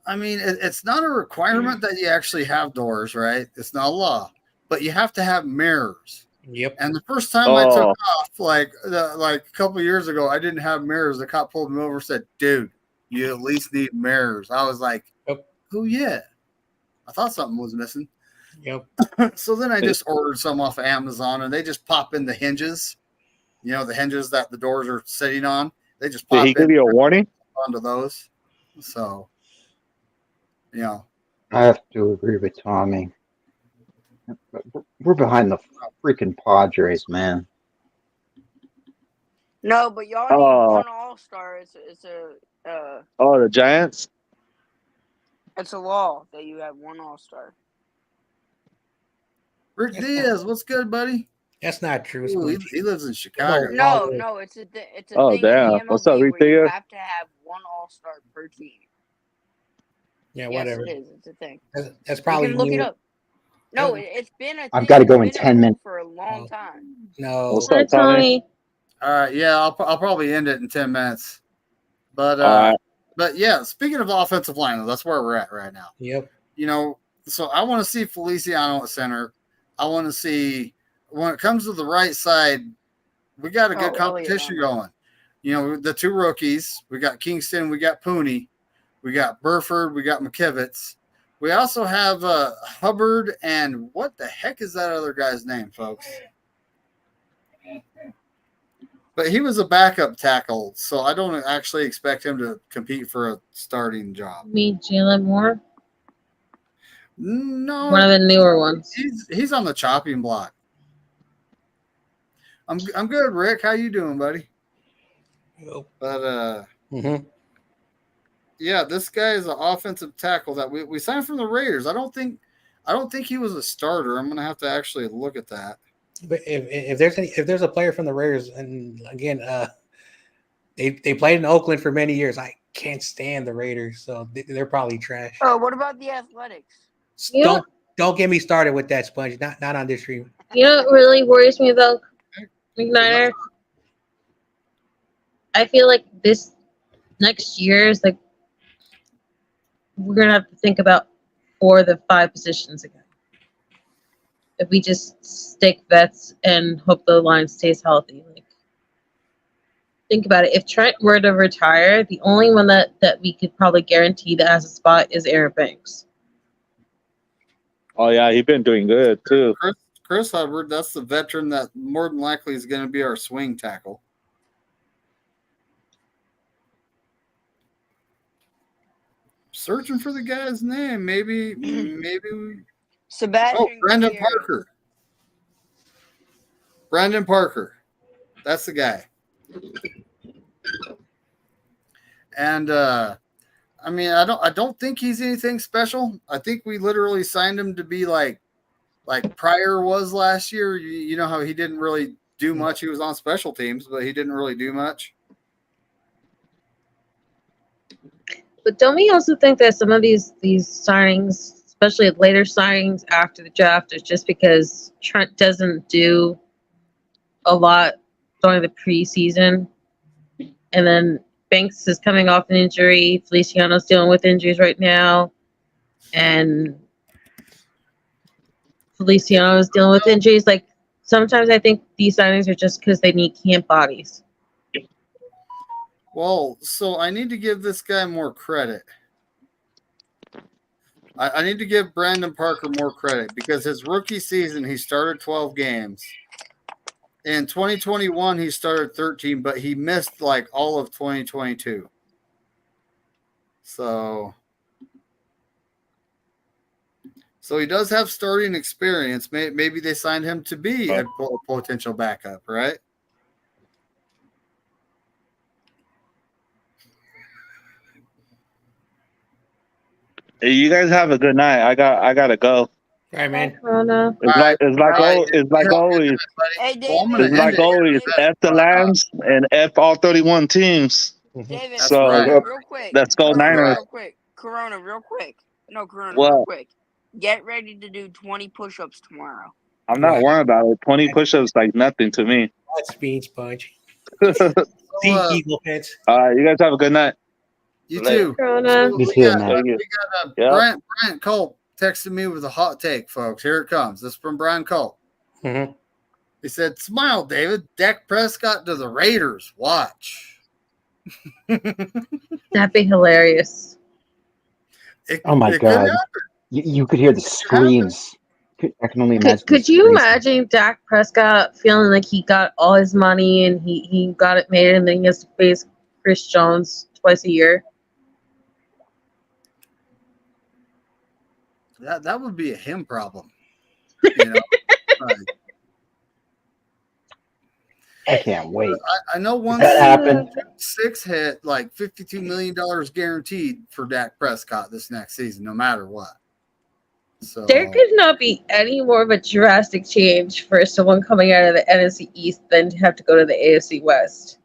I mean, it's not a requirement that you actually have doors, right? It's not a law, but you have to have mirrors. Yep. And the first time I took off, like a couple of years ago, I didn't have mirrors. The cop pulled me over and said, "Dude, you at least need mirrors." I was like, "Oh yeah." I thought something was missing. Yep. So then I just ordered some off of Amazon, and they just pop in the hinges. You know, the hinges that the doors are sitting on. They just pop. Did he give you a warning onto those? So, you know, I have to agree with Tommy. We're behind the freaking Padres, man. No, but y'all need one All-Star. It's a the Giants. It's a law that you have one All-Star. Rick Diaz, what's good, buddy? That's not true. Ooh, he lives in Chicago. No, it's a thing. Damn. In the MLB What's up, Rick where you Diaz? have to have one All-Star per team. Yeah, yes, whatever. It is. It's a thing. That's probably you can look new. it up. No, it's been a thing. I've got to go in 10 minutes for a long time. No. What's up, Tommy? All right, yeah, I'll probably end it in 10 minutes. But yeah, speaking of offensive line, that's where we're at right now. Yep. You know, so I want to see Feliciano at center. I want to see, when it comes to the right side, we got a good competition going. You know, the 2 rookies, we got Kingston, we got Pooney, we got Burford, we got McKivitz. We also have Hubbard, and what the heck is that other guy's name, folks? But he was a backup tackle, so I don't actually expect him to compete for a starting job. You mean Jalen Moore? No. One of the newer ones. He's on the chopping block. I'm good, Rick. How you doing, buddy? Yep. But yeah, this guy is an offensive tackle that we signed from the Raiders. I don't think he was a starter. I'm gonna have to actually look at that. But if there's a player from the Raiders, and again, they played in Oakland for many years. can't stand the Raiders, so they're probably trash. Oh, what about the Athletics? You know- Don't get me started with that, Sponge. Not on this stream. You know what really worries me about McNider? I feel like this next year is like we're gonna have to think about 4 of the 5 positions again. If we just stick vets and hope the line stays healthy, like think about it. If Trent were to retire, the only one that we could probably guarantee that has a spot is Aaron Banks. Oh yeah, he's been doing good too. Chris Hubbard, that's the veteran that more than likely is going to be our swing tackle. Searching for the guy's name. Maybe we... Sebastian. Oh, Brandon Gutierrez. Parker. Brandon Parker. That's the guy. And I mean, I don't think he's anything special. I think we literally signed him to be like Pryor was last year. You know how he didn't really do much. He was on special teams, but he didn't really do much. But don't we also think that some of these signings, especially later signings after the draft, is just because Trent doesn't do a lot during the preseason, and then Banks is coming off an injury, Feliciano's dealing with injuries right now, and Feliciano is dealing with injuries. Like sometimes I think these signings are just because they need camp bodies. Well, so I need to give this guy more credit. I need to give Brandon Parker more credit because his rookie season, he started 12 games. In 2021, he started 13, but he missed like all of 2022. So he does have starting experience. Maybe they signed him to be a potential backup, right? Hey, you guys have a good night. I gotta go. All right, man. Corona. It's like always. Hey, David. Well, I'm gonna It's end like it. always. F the Lambs and F all 31 teams. David, That's So right. real quick. let's go Corona, Niners. real quick. Corona, real quick. No, Corona, What? real quick. Get ready to do 20 push-ups tomorrow. I'm not worried about it. 20 push-ups like nothing to me. That's speed, Sponge. So, See Eagle Pits. You guys have a good night. you Later. too. Corona. Me too, man. We got Yeah. Bryant Cole texted me with a hot take, folks. Here it comes. This is from Brian Cole. Mm-hmm. He said, "Smile, David. Dak Prescott to the Raiders. Watch." That'd be hilarious. Oh my It could God. happen. You could hear the screams. I can only imagine. Could the you screams. imagine Dak Prescott feeling like he got all his money and he got it made and then he has to face Chris Jones twice a year? That would be a him problem. You know? Like, I can't wait. I know one That happened. 6 hit like $52 million guaranteed for Dak Prescott this next season, no matter what. So There could not be any more of a drastic change for someone coming out of the NFC East than to have to go to the AFC West.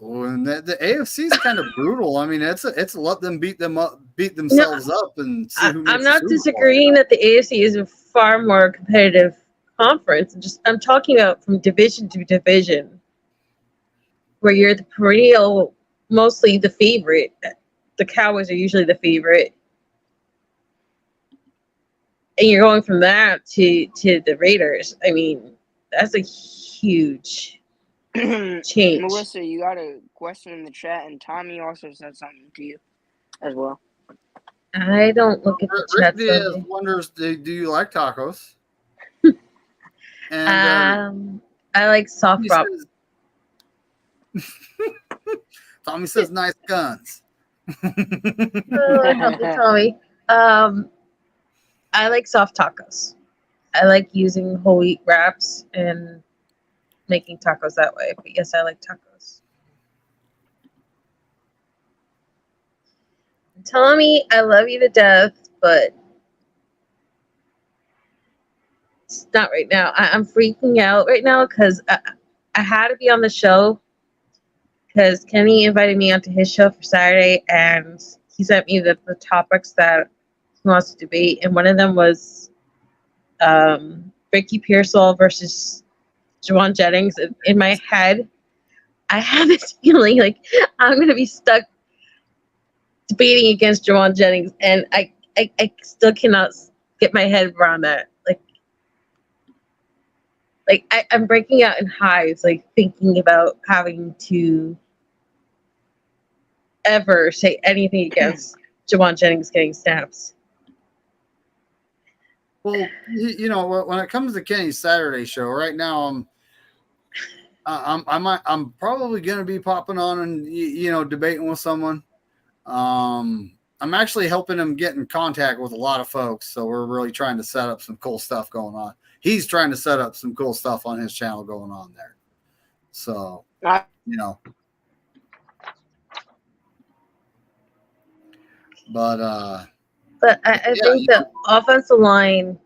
and the AFC is kind of brutal. I mean, it's a let them beat themselves up, and see who makes I'm the not Super Bowl. disagreeing that the AFC is a far more competitive conference. I'm talking about from division to division, where you're the perennial, mostly the favorite. The Cowboys are usually the favorite, and you're going from that to the Raiders. I mean, that's a huge change. Melissa, you got a question in the chat, and Tommy also said something to you as well. I don't look at the Rick chat. Diaz Sunday. wonders, do you like tacos? And I like soft Tommy prop. Tommy says nice guns. Help me, Tommy. I like soft tacos. I like using whole wheat wraps and making tacos that way. But yes, I like tacos. Tommy, I love you to death, but it's not right now. I'm freaking out right now because I had to be on the show because Kenny invited me onto his show for Saturday, and he sent me the topics that he wants to debate, and one of them was Ricky Pearsall versus Jawan Jennings. In my head, I have this feeling like I'm going to be stuck debating against Jawan Jennings, and I still cannot get my head around that. I'm breaking out in hives, like thinking about having to ever say anything against Jawan Jennings getting snaps. Well, when it comes to Kenny's Saturday show, right now I'm probably going to be popping on and debating with someone. I'm actually helping him get in contact with a lot of folks, so we're really trying to set up some cool stuff going on. He's trying to set up some cool stuff on his channel going on there. So, But I think the offensive line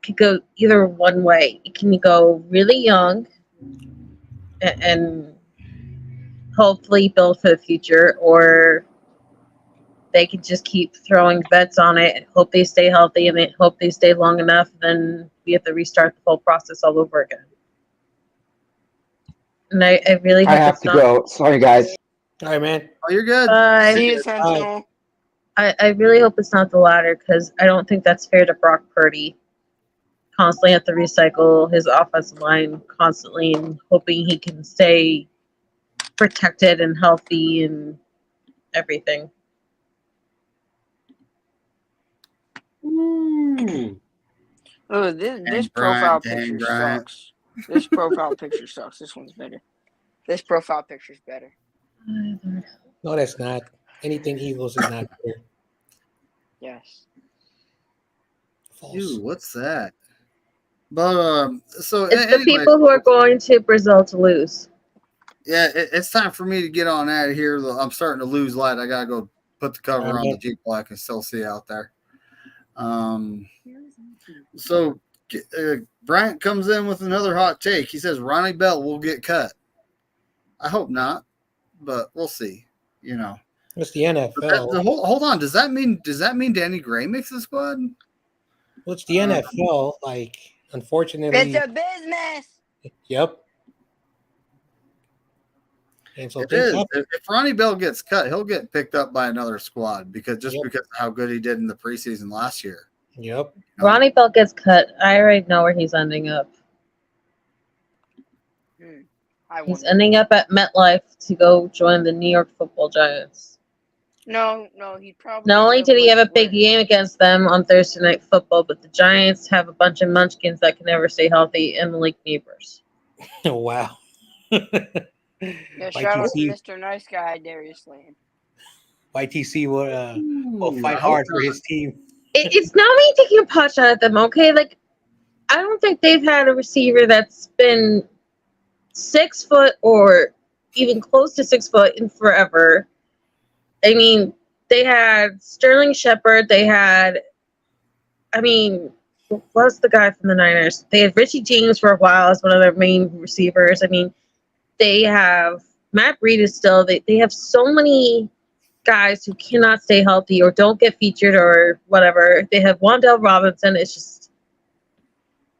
could go either one way. It can go really young and hopefully build for the future, or they could just keep throwing bets on it and hope they stay healthy and they hope they stay long enough. Then we have to restart the whole process all over again. And I really hope I have to go. Sorry, guys. All right, man. Oh, you're good. Bye. See you, Sentinel. I really hope it's not the latter, because I don't think that's fair to Brock Purdy. Constantly have to recycle his offensive line constantly and hoping he can stay protected and healthy and everything. Oh, this profile picture sucks. This profile picture sucks. This one's better. This profile picture's better. No, that's not. Anything Eagles is not there. Yes. False. Dude, what's that? But so It's anyway, the people who are going to Brazil to lose. Yeah, it's time for me to get on out of here. I'm starting to lose light. I gotta go put the cover on the Jeep while I can still see out there. So Bryant comes in with another hot take. He says Ronnie Bell will get cut. I hope not, but we'll see. It's the NFL. Hold on. Does that mean Danny Gray makes the squad? Well, it's the NFL. Like, unfortunately, It's a business. Yep. And so It is. If Ronnie Bell gets cut, he'll get picked up by another squad because of how good he did in the preseason last year. Yep. Ronnie Bell gets cut. I already know where he's ending up. He's ending up at MetLife to go join the New York Football Giants. No, he probably. Not only did he have a big game against them on Thursday Night Football, but the Giants have a bunch of munchkins that can never stay healthy and like neighbors. Oh, wow. Yeah, shout out to Mr. Nice Guy, Darius Lane. YTC will fight hard for his team. It's not me taking a pot shot at them, okay? Like, I don't think they've had a receiver that's been 6 foot or even close to 6 foot in forever. I mean, they had Sterling Shepard. They had, what's the guy from the Niners? They had Richie James for a while as one of their main receivers. I mean, they have Matt Breed is still. They have so many guys who cannot stay healthy or don't get featured or whatever. They have Wan'Dale Robinson. It's just,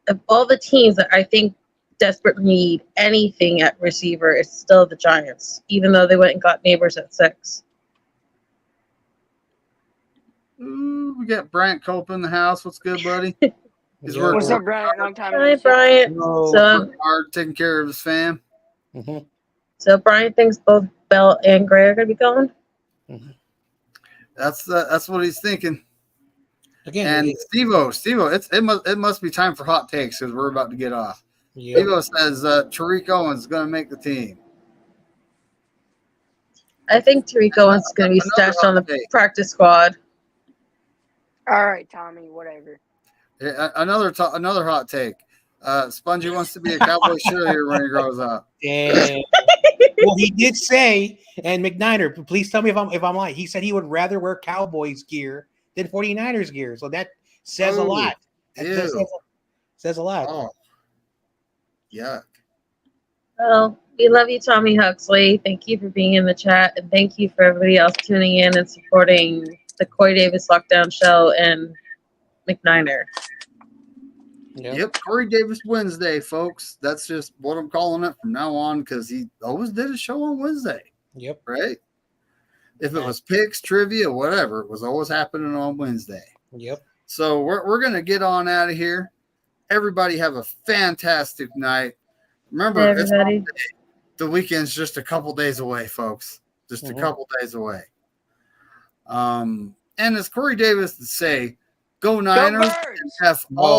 of all the teams that I think desperately need anything at receiver, it's still the Giants, even though they went and got Neighbors at 6. Ooh, we got Bryant Cope in the house. What's good, buddy? What's up, Bryant? Long time. Hi, Bryant. So hard taking care of his fam. Mm-hmm. So Brian thinks both Bell and Gray are going to be gone. Mm-hmm. That's what he's thinking. Again, and Steve-O, it must be time for hot takes because we're about to get off. Yep. Steve-O says Tariq Owens is going to make the team. I think Tariq Owens is going to be stashed on the practice squad. All right, Tommy, whatever. Yeah, another hot take. Spongy wants to be a Cowboy cheerleader when he grows up. Damn. Well, he did say, and McNiner, please tell me if I'm lying. He said he would rather wear Cowboys gear than 49ers gear. So that says a lot. That says a lot. Oh. Yuck. Well, we love you, Tommy Huxley. Thank you for being in the chat, and thank you for everybody else tuning in and supporting the Corey Davis Lockdown Show and McNiner. Yep, Corey Davis Wednesday, folks. That's just what I'm calling it from now on because he always did a show on Wednesday. Yep. Right? If it was picks, trivia, whatever, it was always happening on Wednesday. Yep. So we're going to get on out of here. Everybody have a fantastic night. Remember, Hey, everybody. the weekend's just a couple days away, folks. Just a couple days away. And as Corey Davis would say, go Niners and have all